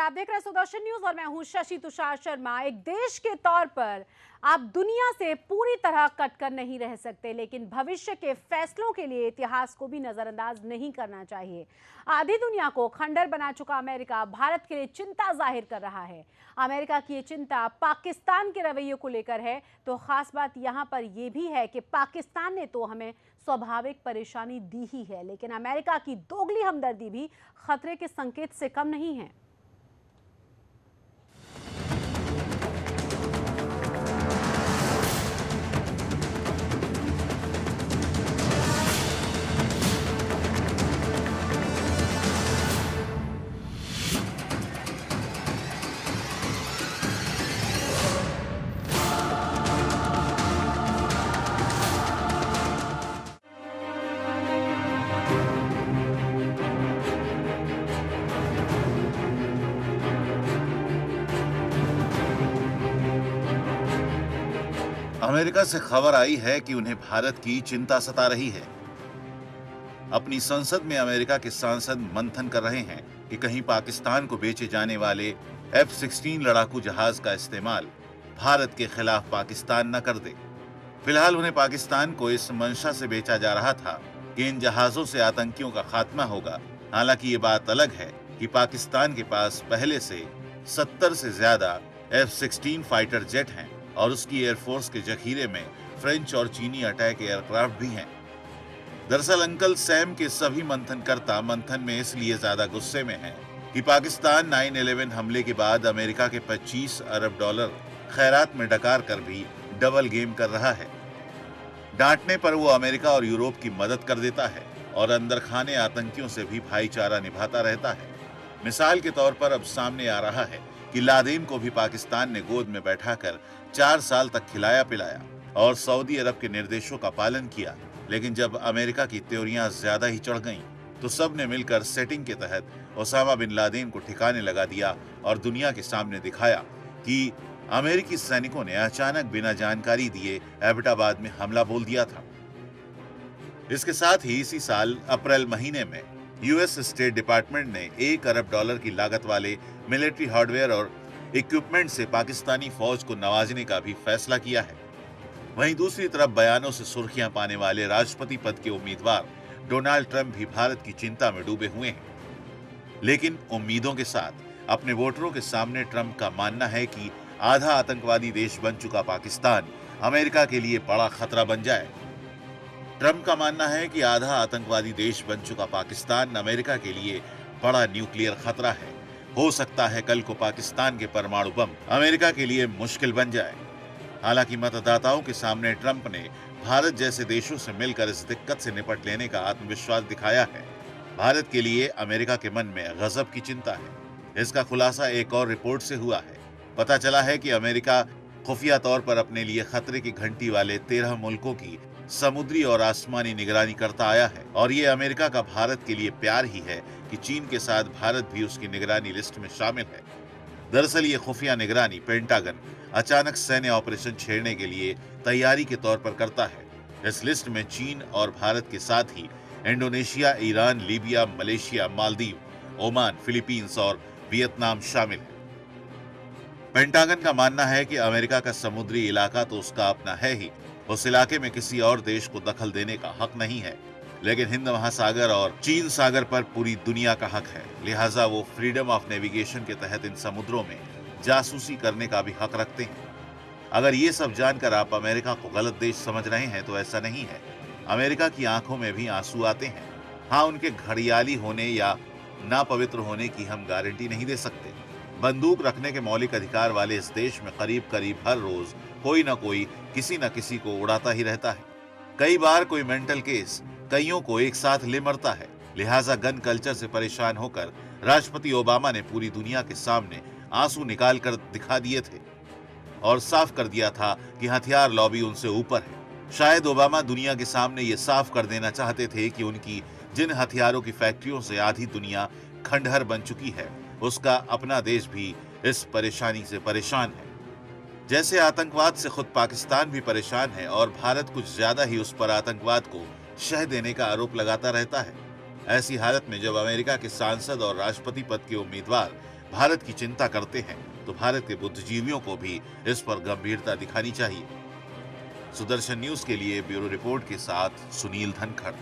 आप देख रहे हैं सुदर्शन न्यूज और मैं हूं शशि तुषार शर्मा। एक देश के तौर पर आप दुनिया से पूरी तरह कटकर नहीं रह सकते, लेकिन भविष्य के फैसलों के लिए इतिहास को भी नजरअंदाज नहीं करना चाहिए। आधी दुनिया को खंडर बना चुका अमेरिका भारत के लिए चिंता जाहिर कर रहा है। अमेरिका की ये चिंता पाकिस्तान के रवैये को लेकर है, तो खास बात यहां पर यह भी है कि पाकिस्तान ने तो हमें स्वाभाविक परेशानी दी ही है, लेकिन अमेरिका की दोगली हमदर्दी भी खतरे के संकेत से कम नहीं है। अमेरिका से खबर आई है कि उन्हें भारत की चिंता सता रही है। अपनी संसद में अमेरिका के सांसद मंथन कर रहे हैं कि कहीं पाकिस्तान को बेचे जाने वाले F-16 लड़ाकू जहाज का इस्तेमाल भारत के खिलाफ पाकिस्तान न कर दे। फिलहाल उन्हें पाकिस्तान को इस मंशा से बेचा जा रहा था कि इन जहाजों से आतंकियों का खात्मा होगा। हालांकि ये बात अलग है कि पाकिस्तान के पास पहले से 70 से ज्यादा F-16 फाइटर जेट हैं और उसकी एयरफोर्स के जखीरे में फ्रेंच और चीनी अटैक एयरक्राफ्ट भी हैं। दरअसल अंकल सैम के सभी मंथनकर्ता मंथन में इसलिए ज्यादा गुस्से में हैं कि पाकिस्तान 9/11 हमले के बाद अमेरिका के 25 अरब डॉलर खैरात में डकार कर भी डबल गेम कर रहा है। डांटने पर वो अमेरिका और यूरोप की मदद कर देता है और अंदर खाने आतंकियों से भी भाईचारा निभाता रहता है। मिसाल के तौर पर अब सामने आ रहा है कि लादेन को भी पाकिस्तान ने गोद में बैठाकर 4 साल तक खिलाया पिलाया और सऊदी अरब के निर्देशों का पालन किया। लेकिन जब अमेरिका की त्योरियां ज्यादा ही चढ़ गईं, तो सब ने मिलकर सेटिंग के तहत ओसामा बिन लादेन को ठिकाने लगा दिया और दुनिया के सामने दिखाया कि अमेरिकी सैनिकों ने अचानक बिना जानकारी दिए एबटाबाद में हमला बोल दिया था। इसके साथ ही इसी साल अप्रैल महीने में यूएस स्टेट डिपार्टमेंट ने 1 अरब डॉलर की लागत वाले मिलिट्री हार्डवेयर और इक्विपमेंट से पाकिस्तानी फौज को नवाजने का भी फैसला किया है। वहीं दूसरी तरफ बयानों से सुर्खियां पाने वाले राष्ट्रपति पद के उम्मीदवार डोनाल्ड ट्रंप भी भारत की चिंता में डूबे हुए हैं। लेकिन उम्मीदों के साथ अपने वोटरों के सामने ट्रंप का मानना है कि आधा आतंकवादी देश बन चुका पाकिस्तान अमेरिका के लिए बड़ा खतरा बन जाए। ट्रंप का मानना है कि आधा आतंकवादी देश बन चुका पाकिस्तान अमेरिका के लिए बड़ा न्यूक्लियर खतरा है। हो सकता है कल को पाकिस्तान के परमाणु बम अमेरिका के लिए मुश्किल बन जाए। हालांकि मतदाताओं के सामने ट्रंप ने भारत जैसे देशों से मिलकर इस दिक्कत से निपट लेने का आत्मविश्वास दिखाया है। भारत के लिए अमेरिका के मन में गजब की चिंता है। इसका खुलासा एक और रिपोर्ट से हुआ है। पता चला है कि अमेरिका खुफिया तौर पर अपने लिए खतरे की घंटी वाले 13 मुल्कों की समुद्री और आसमानी निगरानी करता आया है और ये अमेरिका का भारत के लिए प्यार ही है कि चीन के साथ भारत भी उसकी निगरानी लिस्ट में शामिल है। दरअसल ये खुफिया निगरानी पेंटागन अचानक सैन्य ऑपरेशन छेड़ने के लिए तैयारी के तौर पर करता है। इस लिस्ट में चीन और भारत के साथ ही Indonesia, Iran, Libya, Malaysia, Maldives, Oman, Philippines और वियतनाम शामिल है। पेंटागन का मानना है कि अमेरिका का समुद्री इलाका तो उसका अपना है ही, उस इलाके में किसी और देश को दखल देने का हक नहीं है, लेकिन हिंद महासागर और चीन सागर पर पूरी दुनिया का हक है। लिहाजा वो फ्रीडम ऑफ नेविगेशन के तहत इन समुद्रों में जासूसी करने का भी हक रखते हैं। अगर ये सब जानकर आप अमेरिका को गलत देश समझ रहे हैं तो ऐसा नहीं है। अमेरिका की आंखों में भी आंसू आते हैं। हाँ, उनके घड़ियाली होने या ना पवित्र होने की हम गारंटी नहीं दे सकते। बंदूक रखने के मौलिक अधिकार वाले इस देश में करीब करीब हर रोज कोई ना कोई किसी न किसी को उड़ाता ही रहता है। कई बार कोई मेंटल केस कईयों को एक साथ ले मरता है। लिहाजा गन कल्चर से परेशान होकर राष्ट्रपति ओबामा ने पूरी दुनिया के सामने आंसू निकाल कर दिखा दिए थे और साफ कर दिया था कि हथियार लॉबी उनसे ऊपर है। शायद ओबामा दुनिया के सामने ये साफ कर देना चाहते थे कि उनकी जिन हथियारों की फैक्ट्रियों से आधी दुनिया खंडहर बन चुकी है, उसका अपना देश भी इस परेशानी से परेशान है। जैसे आतंकवाद से खुद पाकिस्तान भी परेशान है और भारत कुछ ज्यादा ही उस पर आतंकवाद को शह देने का आरोप लगाता रहता है। ऐसी हालत में जब अमेरिका के सांसद और राष्ट्रपति पद के उम्मीदवार भारत की चिंता करते हैं तो भारत के बुद्धिजीवियों को भी इस पर गंभीरता दिखानी चाहिए। सुदर्शन न्यूज के लिए ब्यूरो रिपोर्ट के साथ सुनील धनखड़।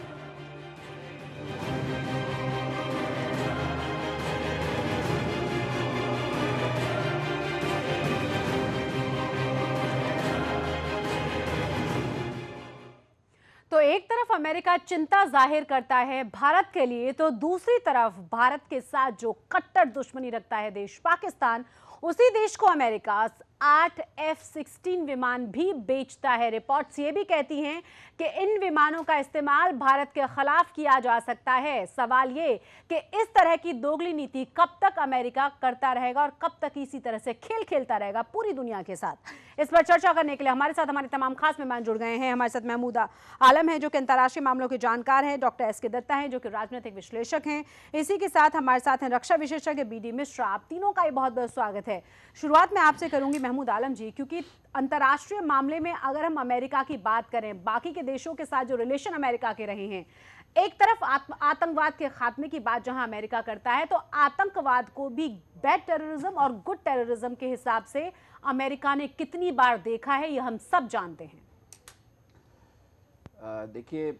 तो एक तरफ अमेरिका चिंता जाहिर करता है भारत के लिए, तो दूसरी तरफ भारत के साथ जो कट्टर दुश्मनी रखता है देश पाकिस्तान, उसी देश को अमेरिका 8 F-16 विमान भी बेचता है। रिपोर्ट्स ये भी कहती हैं कि इन विमानों का इस्तेमाल भारत के खिलाफ किया जा सकता है। सवाल ये कि इस तरह की दोगली नीति कब तक अमेरिका करता रहेगा और कब तक इसी तरह से खेल खेलता रहेगा पूरी दुनिया के साथ। इस पर चर्चा करने के लिए हमारे साथ हमारे तमाम खास मेहमान जुड़ गए हैं। हमारे साथ महमूद आलम हैं जो कि अंतर्राष्ट्रीय मामलों के जानकार हैं, डॉक्टर एस के दत्ता हैं जो कि राजनीतिक विश्लेषक हैं, इसी के साथ हमारे साथ हैं रक्षा विशेषज्ञ BD मिश्रा। आप तीनों का बहुत बहुत स्वागत है। शुरुआत में आपसे करूंगी महमूद आलम जी, क्योंकि अंतर्राष्ट्रीय मामले में अगर हम अमेरिका की बात करें, बाकी के देशों के साथ जो रिलेशन अमेरिका के रहे हैं, एक तरफ आतंकवाद के खात्मे की बात जहां अमेरिका करता है, तो आतंकवाद को भी बैड टेररिज्म और गुड टेररिज्म के हिसाब से अमेरिका ने कितनी बार देखा है, ये हम सब जानते हैं। देखिए,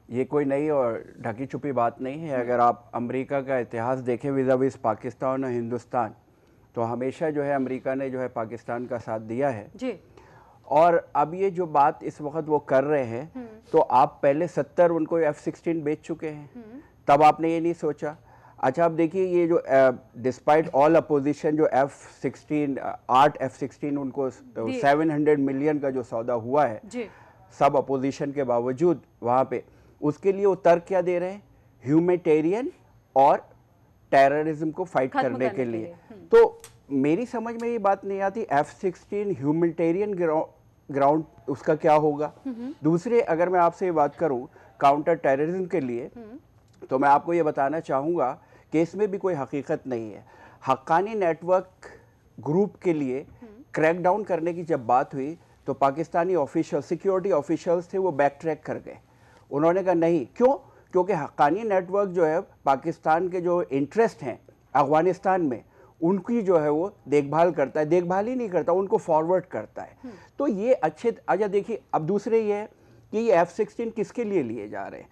ये कोई नई और ढकी छुपी बात नहीं है। अगर आप अमेरिका का इतिहास देखें विज़ पाकिस्तान और हिंदुस्तान, तो हमेशा जो है अमेरिका ने जो है पाकिस्तान का साथ दिया है जी। और अब ये जो बात इस वक्त वो कर रहे हैं, तो आप पहले 70 उनको F-16 बेच चुके हैं, तब आपने ये नहीं सोचा। अच्छा, आप देखिए ये जो डिस्पाइट ऑल अपोजिशन जो F-16 8 F-16 उनको 700 मिलियन का जो सौदा हुआ है जी। सब अपोजिशन के बावजूद वहाँ पे, उसके लिए वो तर्क क्या दे रहे हैं? ह्यूमैनिटेरियन और टेररिज्म को फाइट करने के लिए। तो मेरी समझ में ये बात नहीं आती F-16 ह्यूमैनिटेरियन ग्राउंड उसका क्या होगा। दूसरे, अगर मैं आपसे ये बात करूं काउंटर टेररिज्म के लिए, तो मैं आपको ये बताना चाहूँगा कि इसमें भी कोई हकीकत नहीं है। हक्कानी नेटवर्क ग्रुप के लिए क्रैकडाउन करने की जब बात हुई तो पाकिस्तानी ऑफिशियल सिक्योरिटी ऑफिशियल्स थे, वो बैक ट्रैक कर गए। उन्होंने कहा नहीं, क्यों? क्योंकि हक्कानी नेटवर्क जो है पाकिस्तान के जो इंटरेस्ट हैं अफगानिस्तान में, उनकी जो है वो देखभाल करता है, देखभाल ही नहीं करता, उनको फॉरवर्ड करता है। तो ये अच्छे। अच्छा देखिए, अब दूसरे ये है कि ये F-16 किसके लिए लिए जा रहे हैं?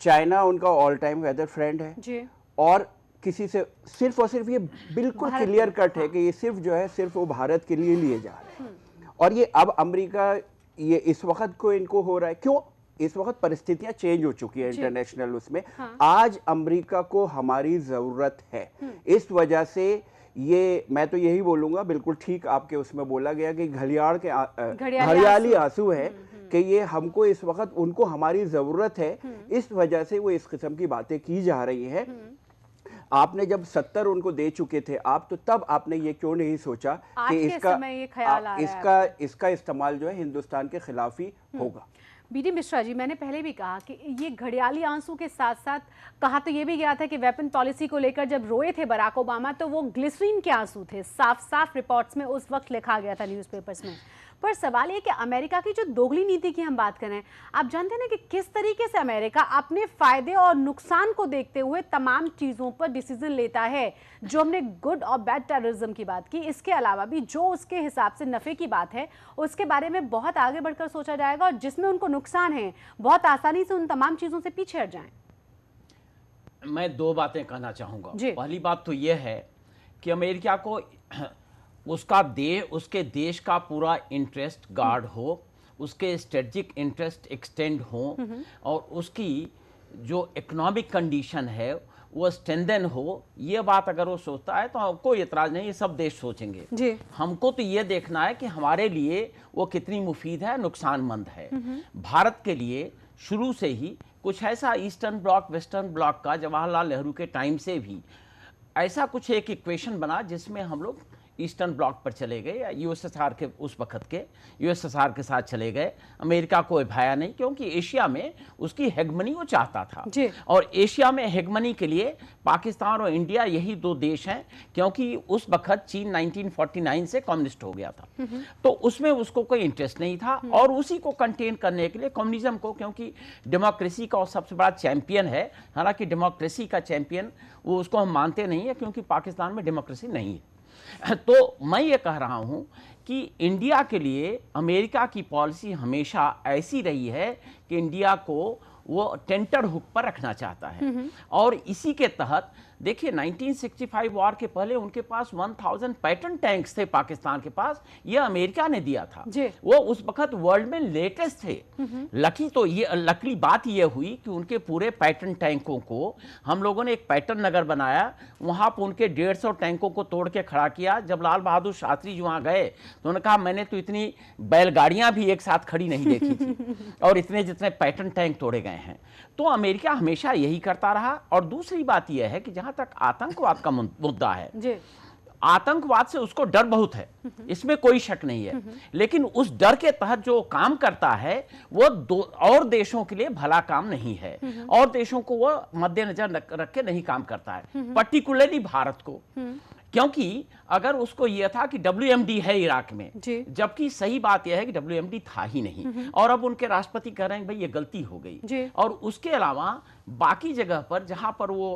चाइना उनका ऑल टाइम वेदर फ्रेंड है जी। और किसी से सिर्फ और सिर्फ ये बिल्कुल क्लियर कट है कि ये सिर्फ जो है सिर्फ वो भारत के लिए लिए जा रहे हैं। और ये अब अमेरिका ये इस वक्त को इनको हो रहा है, क्यों? इस वक्त परिस्थितियां चेंज हो चुकी है इंटरनेशनल उसमें। आज अमेरिका को हमारी जरूरत है। इस वजह से ये, मैं तो यही बोलूंगा, बिल्कुल ठीक आपके उसमें बोला गया कि घड़ियाली आंसू है कि ये हमको इस वक्त उनको हमारी जरूरत है, इस वजह से वो इस किस्म की बातें की जा रही है। आपने जब 70 उनको दे चुके थे आप, तो तब आपने ये क्यों नहीं सोचा कि इसका इस्तेमाल जो है हिंदुस्तान के खिलाफ ही होगा। BD मिश्रा जी, मैंने पहले भी कहा कि ये घड़ियाली आंसू के साथ साथ कहा तो ये भी गया था कि वेपन पॉलिसी को लेकर जब रोए थे बराक ओबामा, तो वो ग्लिसरीन के आंसू थे, साफ साफ रिपोर्ट्स में उस वक्त लिखा गया था न्यूज़पेपर्स में। पर सवाल ये कि अमेरिका की जो दोगली नीति की हम बात करें, आप जानते हैं ना कि किस तरीके से अमेरिका अपने फायदे और नुकसान को देखते हुए तमाम चीज़ों पर डिसीजन लेता है। जो हमने गुड और बैड टेररिज्म की बात की, इसके अलावा भी जो उसके हिसाब से नफ़े की बात है, उसके बारे में बहुत आगे बढ़कर सोचा जाएगा, और जिसमें उनको नुकसान है बहुत आसानी से उन तमाम चीज़ों से पीछे हट जाएं। मैं दो बातें कहना चाहूँगा। पहली बात तो यह है कि अमेरिका को उसके देश का पूरा इंटरेस्ट गार्ड हो, उसके स्ट्रेटजिक इंटरेस्ट एक्सटेंड हो, और उसकी जो इकोनॉमिक कंडीशन है वो स्ट्रेंथन हो। ये बात अगर वो सोचता है तो कोई एतराज़ नहीं, ये सब देश सोचेंगे जी। हमको तो ये देखना है कि हमारे लिए वो कितनी मुफीद है, नुकसानमंद है। भारत के लिए शुरू से ही कुछ ऐसा ईस्टर्न ब्लॉक वेस्टर्न ब्लॉक का जवाहरलाल नेहरू के टाइम से भी ऐसा कुछ एक इक्वेशन बना जिसमें हम लोग ईस्टर्न ब्लॉक पर चले गए या यूएसएसआर के उस वक्त के यूएसएसआर के साथ चले गए। अमेरिका को भाया नहीं, क्योंकि एशिया में उसकी हेगमनी वो चाहता था। और एशिया में हेगमनी के लिए पाकिस्तान और इंडिया यही दो देश हैं, क्योंकि उस वक्त चीन 1949 से कम्युनिस्ट हो गया था, तो उसमें उसको कोई इंटरेस्ट नहीं था। और उसी को कंटेन करने के लिए कम्युनिज्म को, क्योंकि डेमोक्रेसी का सबसे बड़ा चैंपियन है, हालांकि डेमोक्रेसी का चैंपियन वो उसको हम मानते नहीं है, क्योंकि पाकिस्तान में डेमोक्रेसी नहीं है। तो मैं ये कह रहा हूं कि इंडिया के लिए अमेरिका की पॉलिसी हमेशा ऐसी रही है कि इंडिया को वो टेंटर हुक पर रखना चाहता है। और इसी के तहत देखिए 1965 वॉर के पहले उनके पास 1000 पैटर्न टैंक्स थे पाकिस्तान के पास, ये अमेरिका ने दिया था। वो उस वक्त वर्ल्ड में लेटेस्ट थे। लकी बात ये हुई कि उनके पूरे पैटर्न टैंकों को हम लोगों ने एक पैटर्न नगर बनाया, वहां पर उनके 150 टैंकों को तोड़ के खड़ा किया। जब लाल बहादुर शास्त्री जी वहां गए तो उन्होंने कहा मैंने तो इतनी बैलगाड़ियां भी एक साथ खड़ी नहीं देखी थी और इतने जितने पैटर्न टैंक तोड़े गए हैं। तो अमेरिका हमेशा यही करता रहा। और दूसरी बात यह है कि जहां तक आतंकवाद का मुद्दा है, आतंकवाद से उसको डर बहुत है, इसमें कोई शक नहीं है, लेकिन उस डर के तहत जो काम करता है वो और देशों के लिए भला काम नहीं है, और देशों को वो मद्देनजर रख के नहीं काम करता है, पर्टिकुलरली भारत को। क्योंकि अगर उसको यह था कि WMD है इराक में, जबकि सही बात यह है कि WMD था ही नहीं, और अब उनके राष्ट्रपति कह रहे हैं भाई ये गलती हो गई। और उसके अलावा बाकी जगह पर जहां पर वो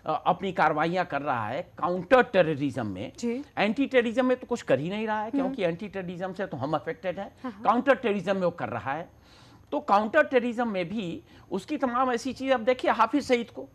अपनी कार्रवाइयां कर रहा है काउंटर टेररिज्म में, एंटी टेररिज्म में तो कुछ कर ही नहीं रहा है, क्योंकि एंटी टेररिज्म से तो हम अफेक्टेड हैं, काउंटर टेररिज्म में वो कर रहा है। तो काउंटर टेररिज्म में भी उसकी तमाम ऐसी चीज, अब देखिए हाफिज सईद को,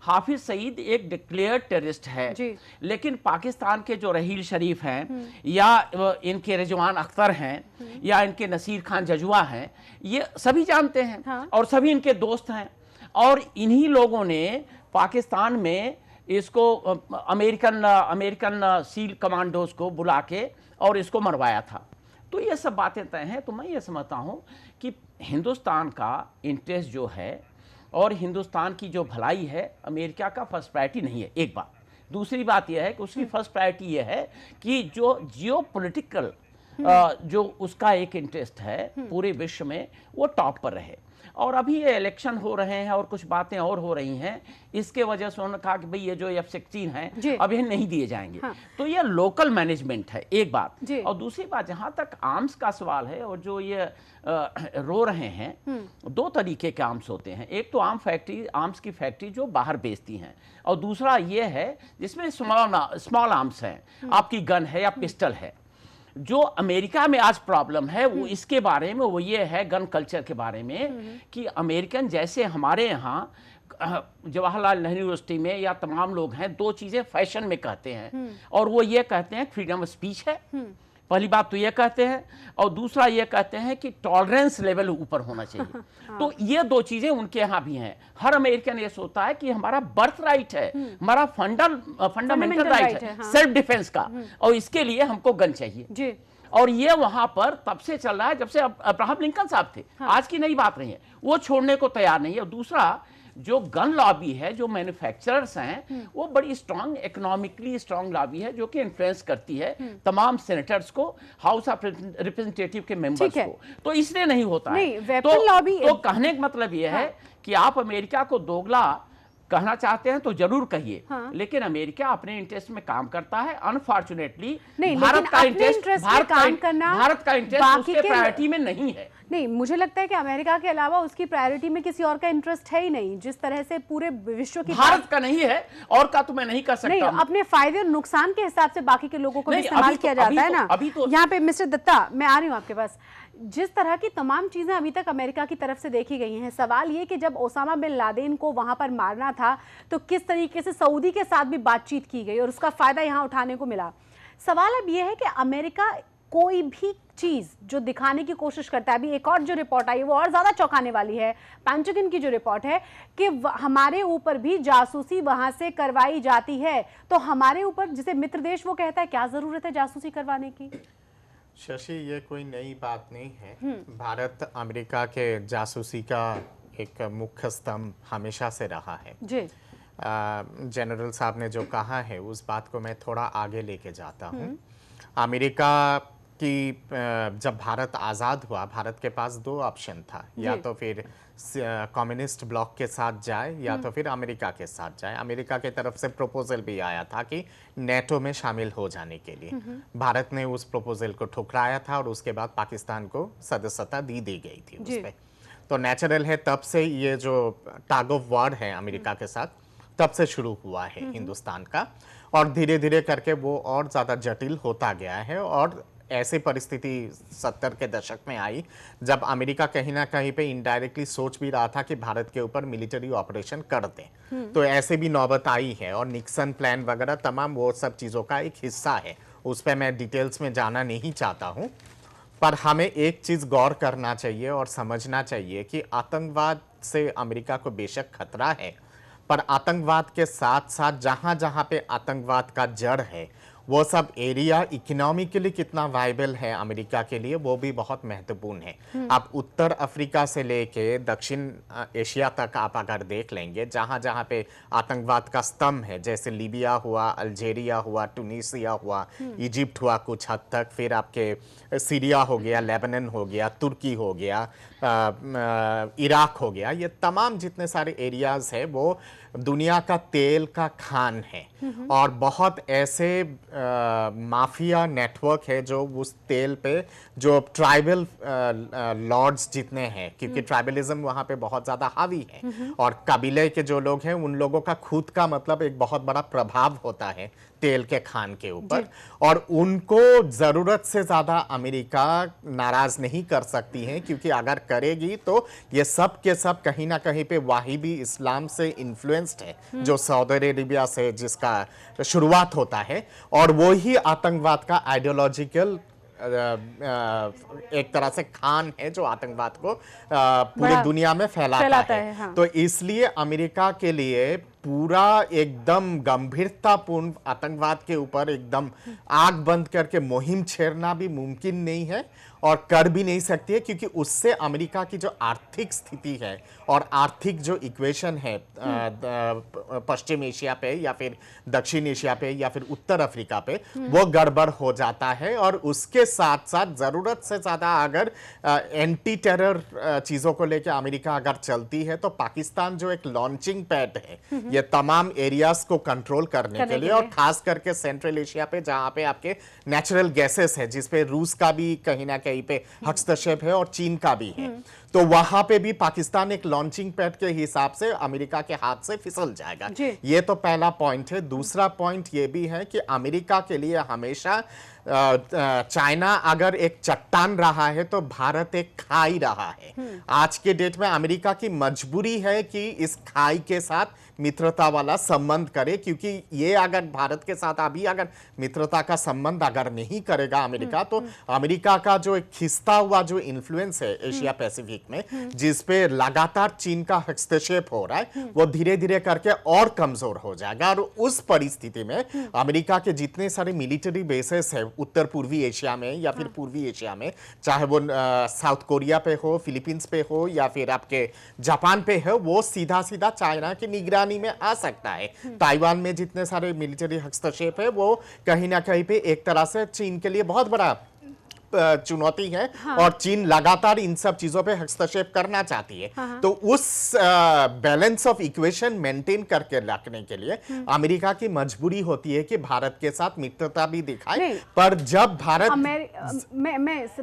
हाफिज सईद एक डिक्लेयर्ड टेररिस्ट है, लेकिन पाकिस्तान के जो रहील शरीफ हैं या इनके रिजवान अख्तर हैं या इनके नसीर खान जजुआ हैं, ये सभी जानते हैं और सभी इनके दोस्त हैं। और इन्हीं लोगों ने पाकिस्तान में इसको अमेरिकन सील कमांडोज को बुला के और इसको मरवाया था। तो ये सब बातें तय हैं। तो मैं ये समझता हूं कि हिंदुस्तान का इंटरेस्ट जो है और हिंदुस्तान की जो भलाई है, अमेरिका का फर्स्ट प्रायोरिटी नहीं है, एक बात। दूसरी बात यह है कि उसकी फर्स्ट प्रायोरिटी यह है कि जो जियोपॉलिटिकल जो उसका एक इंटरेस्ट है पूरे विश्व में, वो टॉप पर रहे। और अभी ये इलेक्शन हो रहे हैं और कुछ बातें और हो रही हैं, इसके वजह से उन्होंने कहा कि भाई ये जो F-16 हैं अब ये नहीं दिए जाएंगे। तो ये लोकल मैनेजमेंट है, एक बात। और दूसरी बात, जहां तक आर्म्स का सवाल है और जो ये रो रहे हैं, दो तरीके के आर्म्स होते हैं। एक तो आर्म्स की फैक्ट्री जो बाहर बेचती हैं, और दूसरा ये है जिसमें स्मॉल आर्म्स हैं, आपकी गन है या पिस्टल है। जो अमेरिका में आज प्रॉब्लम है वो इसके बारे में, वो ये है गन कल्चर के बारे में, कि अमेरिकन जैसे हमारे यहाँ जवाहरलाल नेहरू यूनिवर्सिटी में या तमाम लोग हैं, दो चीजें फैशन में कहते हैं, और वो ये कहते हैं फ्रीडम ऑफ स्पीच है, पहली बात तो ये कहते हैं, और दूसरा ये कहते हैं कि टॉलरेंस लेवल ऊपर होना चाहिए। तो ये दो चीजें उनके यहाँ भी हैं। हर अमेरिकन ये सोचता है कि हमारा बर्थ राइट है, हमारा फंडामेंटल राइट है सेल्फ डिफेंस का, और इसके लिए हमको गन चाहिए। और ये वहां पर तब से चल रहा है जब से अब्राहम लिंकन साहब थे, आज की नई बात नहीं है, वो छोड़ने को तैयार नहीं है। और दूसरा, जो गन लॉबी है, जो मैन्युफैक्चरर्स हैं, वो बड़ी स्ट्रांग, इकोनॉमिकली स्ट्रांग लॉबी है, जो कि इन्फ्लुएंस करती है तमाम सेनेटर्स को, हाउस ऑफ रिप्रेजेंटेटिव के मेंबर्स को। तो इसलिए नहीं होता है। तो कहने का मतलब यह है कि आप अमेरिका को दोगला कहना चाहते हैं तो जरूर कहिए, लेकिन अमेरिका अपने इंटरेस्ट में काम करता है। अनफॉर्चुनेटली भारत का इंटरेस्ट उसके प्रायोरिटी में नहीं है। नहीं, मुझे लगता है कि अमेरिका के अलावा उसकी प्रायोरिटी में किसी और का इंटरेस्ट है ही नहीं। जिस तरह से पूरे विश्व की, भारत का नहीं है और का तो मैं नहीं कर सकता। नहीं, अपने फायदे और नुकसान के हिसाब से बाकी के लोगों को भी इस्तेमाल किया जाता है ना। यहाँ पे मिस्टर दत्ता, मैं आ रही हूँ आपके पास। जिस तरह की तमाम चीजें अभी तक अमेरिका की तरफ से देखी गई हैं, सवाल ये कि जब ओसामा बिन लादेन को वहां पर मारना था तो किस तरीके से सऊदी के साथ भी बातचीत की गई और उसका फायदा यहां उठाने को मिला। सवाल अब ये है कि अमेरिका कोई भी चीज जो दिखाने की कोशिश करता है, अभी एक और जो रिपोर्ट आई वो और ज्यादा चौंकाने वाली है, पेंटागन की जो रिपोर्ट है कि हमारे ऊपर भी जासूसी वहां से करवाई जाती है। तो हमारे ऊपर, जिसे मित्र देश वो कहता है, क्या जरूरत है जासूसी करवाने की? शशि, ये कोई नई बात नहीं है। भारत अमेरिका के जासूसी का एक मुख्य स्तंभ हमेशा से रहा है। जनरल साहब ने जो कहा है उस बात को मैं थोड़ा आगे लेके जाता हूँ। अमेरिका की जब भारत आज़ाद हुआ, भारत के पास दो ऑप्शन था, या तो फिर कम्युनिस्ट ब्लॉक के साथ जाए या तो फिर अमेरिका के साथ जाए। अमेरिका की तरफ से प्रपोजल भी आया था कि नेटो में शामिल हो जाने के लिए। भारत ने उस प्रपोजल को ठुकराया था और उसके बाद पाकिस्तान को सदस्यता दी गई थी उस पे। तो नेचुरल है तब से ये जो टग ऑफ वॉर है अमेरिका के साथ, तब से शुरू हुआ है हिंदुस्तान का, और धीरे धीरे करके वो और ज़्यादा जटिल होता गया है। और ऐसी परिस्थिति 70 के दशक में आई जब अमेरिका कहीं ना कहीं पे इनडायरेक्टली सोच भी रहा था कि भारत के ऊपर मिलिट्री ऑपरेशन कर दे। तो ऐसे भी नौबत आई है, और निक्सन प्लान वगैरह तमाम वो सब चीज़ों का एक हिस्सा है। उस पर मैं डिटेल्स में जाना नहीं चाहता हूँ, पर हमें एक चीज़ गौर करना चाहिए और समझना चाहिए कि आतंकवाद से अमेरिका को बेशक खतरा है, पर आतंकवाद के साथ साथ जहाँ जहाँ पे आतंकवाद का जड़ है वो सब एरिया इकोनॉमिकली कितना वायबल है अमेरिका के लिए, वो भी बहुत महत्वपूर्ण है। आप उत्तर अफ्रीका से लेके दक्षिण एशिया तक आप अगर देख लेंगे, जहाँ जहाँ पे आतंकवाद का स्तंभ है, जैसे लीबिया हुआ, अल्जेरिया हुआ, टूनीसिया हुआ, इजिप्ट हुआ कुछ हद तक, फिर आपके सीरिया हो गया, लेबनान हो गया, तुर्की हो गया, इराक हो गया, ये तमाम जितने सारे एरियाज है वो दुनिया का तेल का खान है। और बहुत ऐसे माफिया नेटवर्क है जो उस तेल पे, जो ट्राइबल लॉर्ड्स जितने हैं, क्योंकि ट्राइबलिज्म वहाँ पे बहुत ज़्यादा हावी है, और कबीले के जो लोग हैं उन लोगों का खुद का मतलब एक बहुत बड़ा प्रभाव होता है तेल के खान के ऊपर, और उनको ज़रूरत से ज़्यादा अमेरिका नाराज़ नहीं कर सकती है, क्योंकि अगर करेगी तो ये सब के सब कहीं ना कहीं पे वाहिबी इस्लाम से इन्फ्लुएंस्ड है, जो सऊदी अरेबिया से जिसका शुरुआत होता है, और वो ही आतंकवाद का आइडियोलॉजिकल एक तरह से खान है जो आतंकवाद को पूरी दुनिया में फैलाता है। हाँ। तो इसलिए अमेरिका के लिए पूरा एकदम गंभीरतापूर्ण आतंकवाद के ऊपर एकदम आग बंद करके मुहिम छेड़ना भी मुमकिन नहीं है, और कर भी नहीं सकती है, क्योंकि उससे अमेरिका की जो आर्थिक स्थिति है और आर्थिक जो इक्वेशन है पश्चिम एशिया पे या फिर दक्षिण एशिया पे या फिर उत्तर अफ्रीका पे, वो गड़बड़ हो जाता है। और उसके साथ साथ ज़रूरत से ज़्यादा अगर एंटी टेरर चीज़ों को लेकर अमेरिका अगर चलती है, तो पाकिस्तान जो एक लॉन्चिंग पैड है ये तमाम एरियाज को कंट्रोल करने के लिए, और खास करके सेंट्रल एशिया पे जहाँ पे आपके नेचुरल गैसेस है, जिसपे रूस का भी कहीं ना कहीं पे हस्तक्षेप है और चीन का भी है, तो वहां पे भी पाकिस्तान एक लॉन्चिंग पैड के हिसाब से अमेरिका के हाथ से फिसल जाएगा। ये तो पहला पॉइंट है। दूसरा पॉइंट ये भी है कि अमेरिका के लिए हमेशा चाइना अगर एक चट्टान रहा है तो भारत एक खाई रहा है। आज के डेट में अमेरिका की मजबूरी है कि इस खाई के साथ मित्रता वाला संबंध करे, क्योंकि ये अगर भारत के साथ अभी अगर मित्रता का संबंध अगर नहीं करेगा अमेरिका, तो अमेरिका का जो एक खिसता हुआ जो इन्फ्लुएंस है एशिया पैसिफिक में, जिसपे लगातार चीन का हस्तक्षेप हो रहा है, वो धीरे धीरे करके और कमजोर हो जाएगा। और उस परिस्थिति में अमेरिका के जितने सारे मिलिट्री बेसेस है उत्तर पूर्वी एशिया में या फिर पूर्वी एशिया में, चाहे वो साउथ कोरिया पे हो, फिलीपींस पे हो या फिर आपके जापान पे हो, वो सीधा सीधा चाइना की निगरानी में आ सकता है। ताइवान में जितने सारे मिलिट्री हस्तक्षेप है वो कहीं ना कहीं पे एक तरह से चीन के लिए बहुत बड़ा चुनौती है। और चीन लगातार इन सब चीजों पे हस्तक्षेप करना चाहती है। तो उस बैलेंस ऑफ इक्वेशन मेंटेन करके रखने के लिए अमेरिका की मजबूरी होती है कि भारत के साथ मित्रता भी दिखाए, पर जब भारत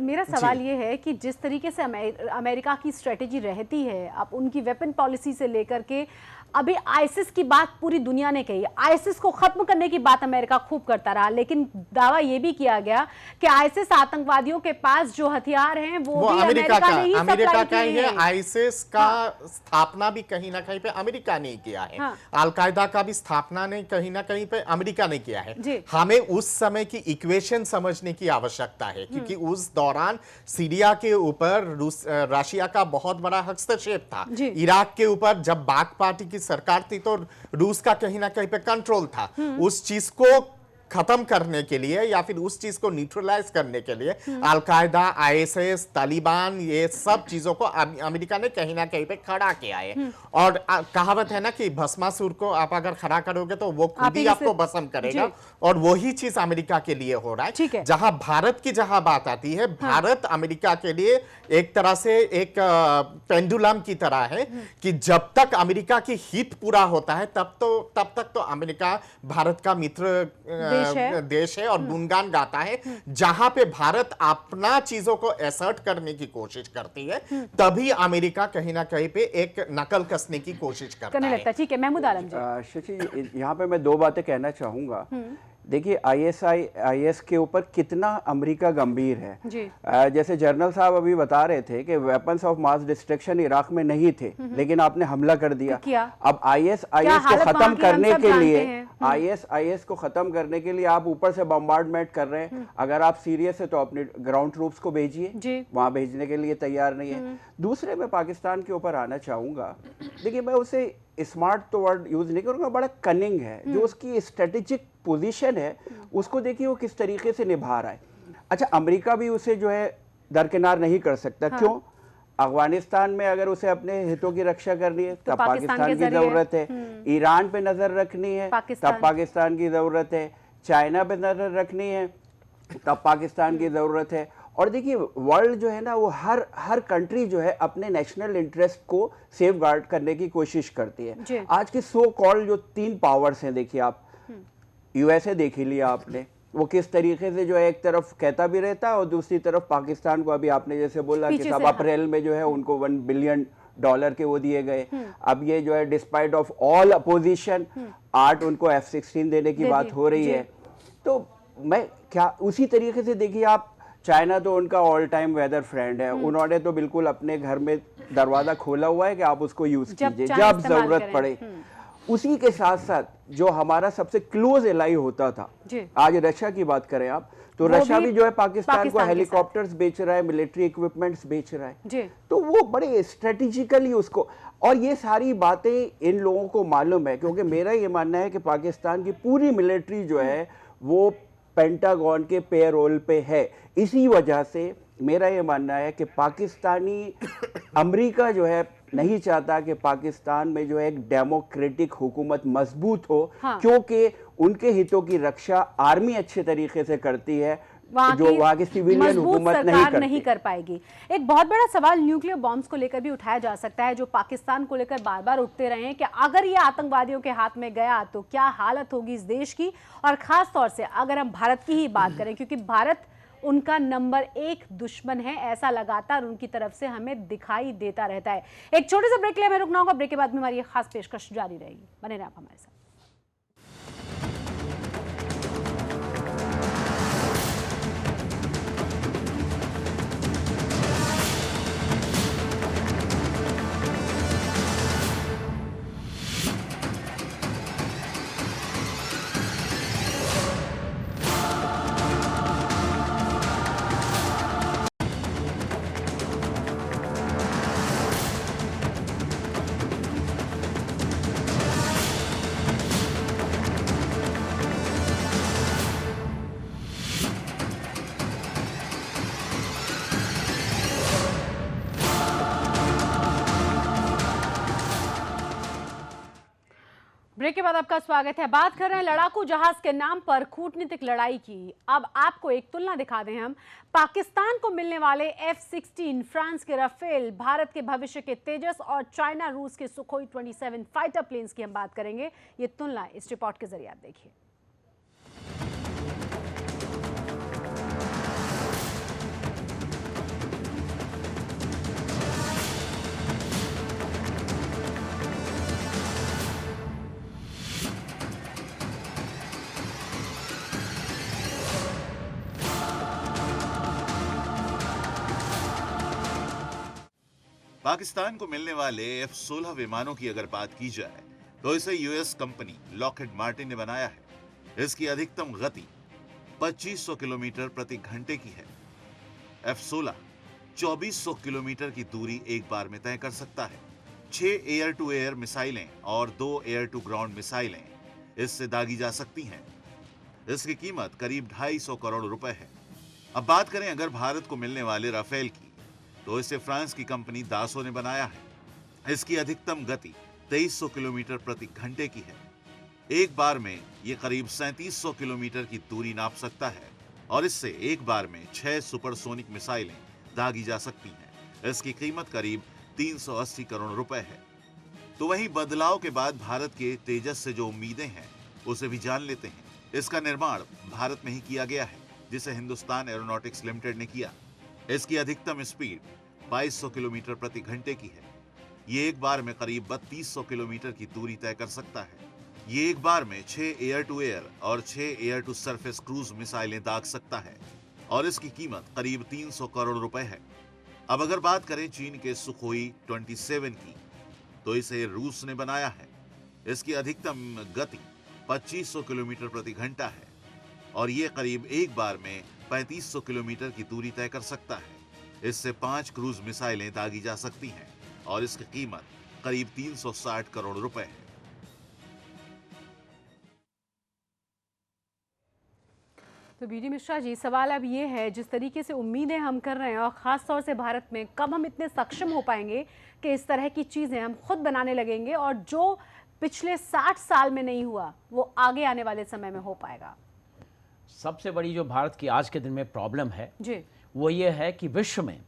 मेरा सवाल ये है कि जिस तरीके से अमेरिका की स्ट्रेटेजी रहती है, आप उनकी वेपन पॉलिसी से लेकर के अभी आईसिस की बात पूरी दुनिया ने कही, आईसिस को खत्म करने की बात अमेरिका खूब करता रहा, लेकिन दावा यह भी किया गया कि आईसिस आतंकवादियों के पास जो हथियार हैं वो भी अमेरिका ने ही सप्लाई किए हैं। आईसिस का स्थापना भी कहीं ना कहीं पे अमेरिका ने किया है। अलकायदा का भी स्थापना ने कहीं ना कहीं पे अमेरिका ने किया है। हमें उस समय की इक्वेशन समझने की आवश्यकता है, क्योंकि उस दौरान सीरिया के ऊपर रशिया का बहुत बड़ा हस्तक्षेप था। इराक के ऊपर जब बाथ पार्टी की सरकार थी तो रूस का कहीं ना कहीं पे कंट्रोल था। उस चीज को खत्म करने के लिए या फिर उस चीज को न्यूट्रलाइज करने के लिए अलकायदा, आईएसआईएस, तालिबान, ये सब चीजों को अमेरिका ने कहीं ना कहीं पे खड़ा किया है। और कहावत है ना कि भस्मासुर को आप अगर खड़ा करोगे तो वो खुद ही आपको भस्म करेगा, और वही चीज अमेरिका के लिए हो रहा है। जहां भारत की जहां बात आती है, भारत अमेरिका के लिए एक तरह से एक पेंडुलम की तरह है कि जब तक अमेरिका की हित पूरा होता है तब तक तो अमेरिका भारत का मित्र देश है और गुणगान गाता है। जहां पे भारत अपना चीजों को एसर्ट करने की कोशिश करती है, तभी अमेरिका कहीं ना कहीं पे एक नकल कसने की कोशिश करता है। ठीक है, महमूद आलम जी। शशि, यहाँ पे मैं दो बातें कहना चाहूंगा। देखिए, आईएस के ऊपर कितना अमेरिका गंभीर है जी। जैसे जनरल साहब अभी बता रहे थे कि weapons of mass destruction Iraq में नहीं थे, लेकिन आपने हमला कर दिया। अब आईएस को खत्म करने के लिए आईएस को खत्म करने के लिए आप ऊपर से बम्बार्डमेंट कर रहे हैं। अगर आप सीरियस है तो अपने ग्राउंड ट्रूप्स को भेजिए, वहां भेजने के लिए तैयार नहीं है। दूसरे, मैं पाकिस्तान के ऊपर आना चाहूंगा। देखिए, मैं उसे स्मार्ट तो वर्ड यूज नहीं करूंगा, बड़ा कनिंग है। जो उसकी स्ट्रेटेजिक पोजीशन है, उसको देखिए वो किस तरीके से निभा रहा है। अच्छा, अमेरिका भी उसे जो है दरकिनार नहीं कर सकता। क्यों? अफगानिस्तान में अगर उसे अपने हितों की रक्षा करनी है तब पाकिस्तान की जरूरत है। ईरान पे नजर रखनी है तब पाकिस्तान की जरूरत है। चाइना पे नजर रखनी है तब पाकिस्तान की जरूरत है। और देखिए, वर्ल्ड जो है ना, वो हर कंट्री जो है अपने नेशनल इंटरेस्ट को सेफ गार्ड करने की कोशिश करती है। आज के सो कॉल्ड जो 3 पावर्स हैं, देखिए आप यूएसए देख ही लिया आपने, वो किस तरीके से जो है एक तरफ कहता भी रहता है और दूसरी तरफ पाकिस्तान को, अभी आपने जैसे बोला कि सब अप्रैल में जो है उनको $1 बिलियन के वो दिए गए। अब ये जो है डिस्पाइट ऑफ ऑल अपोजिशन 8 उनको F-16 देने की बात हो रही है। तो मैं क्या उसी तरीके से देखिए आप, चाइना तो उनका ऑल टाइम वेदर फ्रेंड है। उन्होंने तो बिल्कुल अपने घर में दरवाजा खोला हुआ है कि आप उसको यूज कीजिए जब जरूरत पड़े। उसी के साथ साथ जो हमारा सबसे क्लोज एलाई होता था, आज रशिया की बात करें आप, तो रशिया भी जो है पाकिस्तान को हेलीकॉप्टर्स बेच रहा है, मिलिट्री इक्विपमेंट्स बेच रहा है। तो वो बड़े स्ट्रेटेजिकली उसको, और ये सारी बातें इन लोगों को मालूम है, क्योंकि मेरा ये मानना है कि पाकिस्तान की पूरी मिलिट्री जो है वो पेंटागन के पेरोल पे है। इसी वजह से मेरा ये मानना है कि पाकिस्तानी अमेरिका जो है नहीं चाहता कि पाकिस्तान में जो है एक डेमोक्रेटिक हुकूमत मजबूत हो। क्योंकि उनके हितों की रक्षा आर्मी अच्छे तरीके से करती है, जो वहाँ की सिविलियन हुकूमत नहीं कर पाएगी। एक बहुत बड़ा सवाल न्यूक्लियर बॉम्ब्स को लेकर भी उठाया जा सकता है, जो पाकिस्तान को लेकर बार बार उठते रहे हैं कि अगर ये आतंकवादियों के हाथ में गया तो क्या हालत होगी इस देश की। और खास तौर से अगर हम भारत की ही बात करें, क्योंकि भारत उनका नंबर 1 दुश्मन है, ऐसा लगातार उनकी तरफ से हमें दिखाई देता रहता है। एक छोटे से ब्रेक के लिए हमें रुकना होगा। ब्रेक के बाद में हमारी खास पेशकश जारी रहेगी, बने रहें आप हमारे साथ। ब्रेक के बाद आपका स्वागत है। बात कर रहे हैं लड़ाकू जहाज के नाम पर कूटनीतिक लड़ाई की। अब आपको एक तुलना दिखा दें हम, पाकिस्तान को मिलने वाले F-16, फ्रांस के राफेल, भारत के भविष्य के तेजस और चाइना रूस के सुखोई 27 फाइटर प्लेन्स की हम बात करेंगे। ये तुलना इस रिपोर्ट के जरिए आप देखिए। पाकिस्तान को मिलने वाले F-16 विमानों की अगर बात की जाए तो इसे यूएस कंपनी लॉकहीड मार्टिन ने बनाया है। इसकी अधिकतम गति 2500 किलोमीटर प्रति घंटे की है। F-16 2400 किलोमीटर की दूरी एक बार में तय कर सकता है। 6 एयर टू एयर मिसाइलें और 2 एयर टू ग्राउंड मिसाइलें इससे दागी जा सकती हैं। इसकी कीमत करीब 250 करोड़ रुपए है। अब बात करें अगर भारत को मिलने वाले राफेल की, तो इसे फ्रांस की कंपनी दासो ने बनाया है। इसकी अधिकतम गति 2300 किलोमीटर प्रति घंटे की है। एक बार में ये करीब 3700 किलोमीटर की दूरी नाप सकता है और इससे एक बार में 6 सुपरसोनिक मिसाइलें दागी जा सकती हैं। इसकी कीमत करीब 380 करोड़ रुपए है। तो वहीं बदलाव के बाद भारत के तेजस से जो उम्मीदें हैं उसे भी जान लेते हैं। इसका निर्माण भारत में ही किया गया है, जिसे हिंदुस्तान एरोनॉटिक्स लिमिटेड ने किया। इसकी अधिकतम स्पीड 2200 किलोमीटर प्रति घंटे की है। ये एक बार में करीब 3200 किलोमीटर की दूरी तय कर सकता है। ये एक बार में 6 एयर टू एयर और 6 एयर टू सरफेस क्रूज मिसाइलें दाग सकता है और इसकी कीमत करीब 300 करोड़ रुपए है। अब अगर बात करें चीन के सुखोई 27 की, तो इसे रूस ने बनाया है। इसकी अधिकतम गति 2500 किलोमीटर प्रति घंटा है और ये करीब एक बार में 3500 किलोमीटर की दूरी तय कर सकता है। इससे 5 क्रूज मिसाइलें दागी जा सकती हैं और इसकी कीमत करीब 360 करोड़ रुपए है। तो बीडी मिश्रा जी, सवाल अब ये है, जिस तरीके से उम्मीदें हम कर रहे हैं और ख़ास तौर से भारत में, कब हम इतने सक्षम हो पाएंगे कि इस तरह की चीज़ें हम खुद बनाने लगेंगे और जो पिछले 60 साल में नहीं हुआ वो आगे आने वाले समय में हो पाएगा? सबसे बड़ी जो भारत की आज के दिन में प्रॉब्लम है जी, वो ये है कि विश्व में,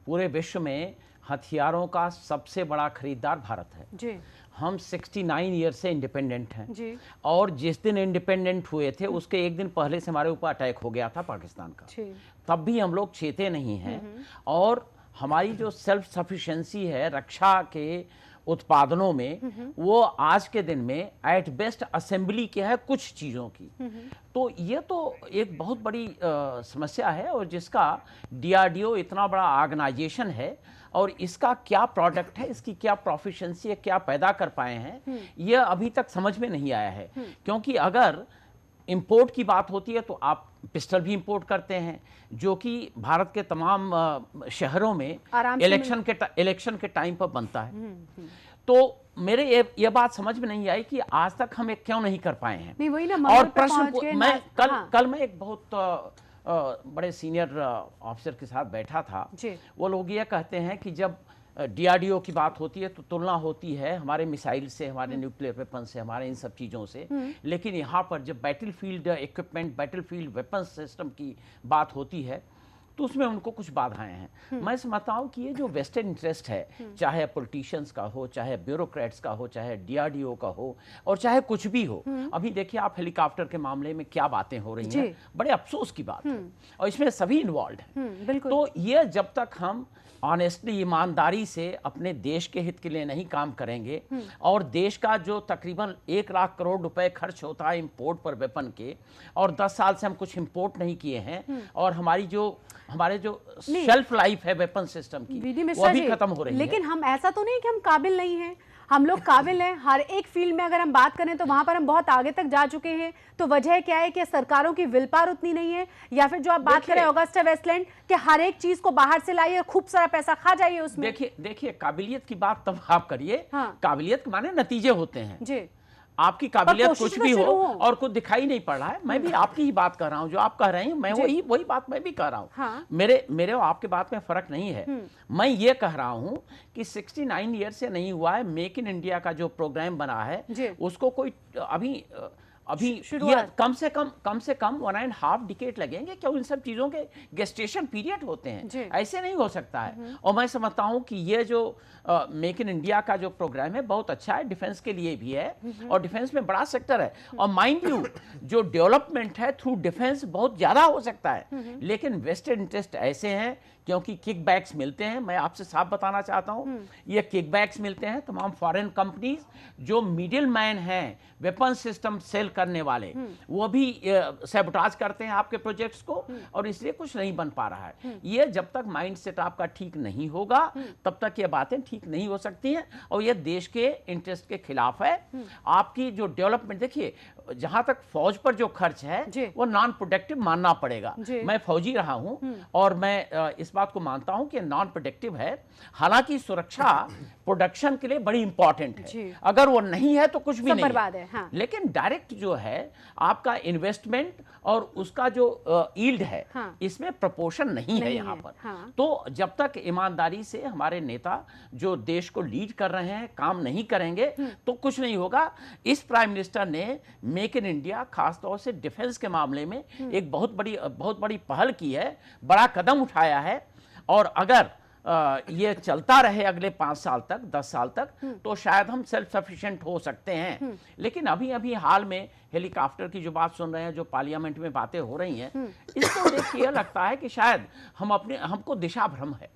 पूरे विश्व में हथियारों का सबसे बड़ा खरीदार भारत है। जी, हम 69 ईयर से इंडिपेंडेंट हैं जी, और जिस दिन इंडिपेंडेंट हुए थे उसके एक दिन पहले से हमारे ऊपर अटैक हो गया था पाकिस्तान का। जी, तब भी हम लोग चेते नहीं हैं और हमारी जो सेल्फ सफिशिएंसी है रक्षा के उत्पादनों में, वो आज के दिन में एट बेस्ट असेंबली के है कुछ चीज़ों की। तो ये तो एक बहुत बड़ी समस्या है और जिसका DRDO इतना बड़ा ऑर्गेनाइजेशन है और इसका क्या प्रोडक्ट है, इसकी क्या प्रोफिशिएंसी है, क्या पैदा कर पाए हैं, ये अभी तक समझ में नहीं आया है। क्योंकि अगर इंपोर्ट की बात होती है तो आप पिस्टल भी इंपोर्ट करते हैं, जो कि भारत के तमाम शहरों में आराम से इलेक्शन के टाइम पर बनता है। तो मेरे ये बात समझ में नहीं आई कि आज तक हम एक क्यों नहीं कर पाए हैं। नहीं वही ना, और मंगल पे प्रश्न पहुंच गए मैं ना। हाँ। कल मैं एक बहुत बड़े सीनियर ऑफिसर के साथ बैठा था। जी। वो लोग ये कहते हैं कि जब DRDO की बात होती है तो तुलना होती है हमारे मिसाइल से, हमारे न्यूक्लियर वेपन से, हमारे इन सब चीज़ों से, लेकिन यहाँ पर जब battlefield equipment, battlefield weapon system की बात होती है तो उसमें उनको कुछ बाधाएं हैं। मैं समझता हूँ कि ये जो वेस्टेड इंटरेस्ट है, चाहे पॉलिटिशियंस का हो, चाहे ब्यूरोक्रेट्स का हो, चाहे DRDO का हो और चाहे कुछ भी हो, अभी देखिए आप हेलीकॉप्टर के मामले में क्या बातें हो रही हैं, बड़े अफसोस की बात है और इसमें सभी इन्वॉल्व हैं। बिल्कुल। तो ये जब तक हम ऑनेस्टली, ईमानदारी से अपने देश के हित के लिए नहीं काम करेंगे और देश का जो तकरीबन 1 लाख करोड़ रुपए खर्च होता है इंपोर्ट पर वेपन के, और 10 साल से हम कुछ इंपोर्ट नहीं किए हैं और हमारे जो शेल्फ लाइफ है वेपन सिस्टम की, बीडी वो मिश्रा अभी जी, खत्म हो रही है। लेकिन हम ऐसा तो नहीं कि हम काबिल नहीं हैं, हम लोग काबिल हैं। हर एक फील्ड में अगर हम बात करें तो वहां पर हम बहुत आगे तक जा चुके हैं। तो वजह क्या है कि सरकारों की विल पावर उतनी नहीं है, या फिर जो आप बात करें ऑगस्टा वेस्टलैंड कि हर एक चीज को बाहर से लाइए और खूब सारा पैसा खा जाइए उसमें। देखिए काबिलियत की बात तब आप करिए। हाँ। काबिलियत के माने नतीजे होते हैं। जी, आपकी काबिलियत कोशिश कुछ तो भी हो शुरू हो। और कुछ दिखाई नहीं पड़ रहा है, मैं भी आपकी ही बात कर रहा हूं, जो आप कह रहे हैं मैं वही बात मैं भी कह रहा हूं। हाँ। मेरे और आपके बात में फर्क नहीं है। मैं ये कह रहा हूं कि 69 ईयर से नहीं हुआ है, मेक इन इंडिया का जो प्रोग्राम बना है उसको कोई अभी ये कम से कम 1.5 डिकेड लगेंगे। क्यों? इन सब चीज़ों के गेस्टेशन पीरियड होते हैं, ऐसे नहीं हो सकता है। और मैं समझता हूँ कि ये जो मेक इन इंडिया का जो प्रोग्राम है बहुत अच्छा है, डिफेंस के लिए भी है और डिफेंस में बड़ा सेक्टर है। और माइंड यू जो डेवलपमेंट है थ्रू डिफेंस बहुत ज़्यादा हो सकता है, लेकिन वेस्टेड इंटरेस्ट ऐसे हैं क्योंकि किकबैक्स मिलते हैं। मैं आपसे साफ बताना चाहता हूँ, ये किकबैक्स मिलते हैं तमाम फॉरेन कंपनीज जो मिडिल मैन हैं वेपन सिस्टम सेल करने वाले, वो भी सैबोटाज करते हैं आपके प्रोजेक्ट्स को और इसलिए कुछ नहीं बन पा रहा है। ये जब तक माइंड सेट आपका ठीक नहीं होगा तब तक ये बातें ठीक नहीं हो सकती हैं और ये देश के इंटरेस्ट के खिलाफ है। आपकी जो डेवलपमेंट देखिए, जहां तक फौज पर जो खर्च जी। है वो नॉन प्रोडक्टिव मानना पड़ेगा। जी। मैं फौजी रहा हूं और मैं इस बात को मानता हूं कि नॉन प्रोडक्टिव है। हालांकि सुरक्षा प्रोडक्शन के लिए बड़ी इंपॉर्टेंट जी। है, अगर वो नहीं है तो कुछ भी सब नहीं बर्बाद है, हाँ। लेकिन डायरेक्ट जो है आपका इन्वेस्टमेंट और उसका जो यील्ड है, हाँ। इसमें प्रपोर्शन नहीं है नहीं यहाँ है, पर। हाँ। तो जब तक ईमानदारी से हमारे नेता जो देश को लीड कर रहे हैं काम नहीं करेंगे तो कुछ नहीं होगा। इस प्राइम मिनिस्टर ने मेक इन इंडिया खासतौर से डिफेंस के मामले में एक बहुत बड़ी पहल की है, बड़ा कदम उठाया है। और अगर ये चलता रहे अगले 5 साल तक, 10 साल तक, तो शायद हम सेल्फ सफिशिएंट हो सकते हैं। लेकिन अभी हाल में हेलीकॉप्टर की जो बात सुन रहे हैं, जो पार्लियामेंट में बातें हो रही हैं, इसको देख के यह लगता है कि शायद हमको दिशा भ्रम है।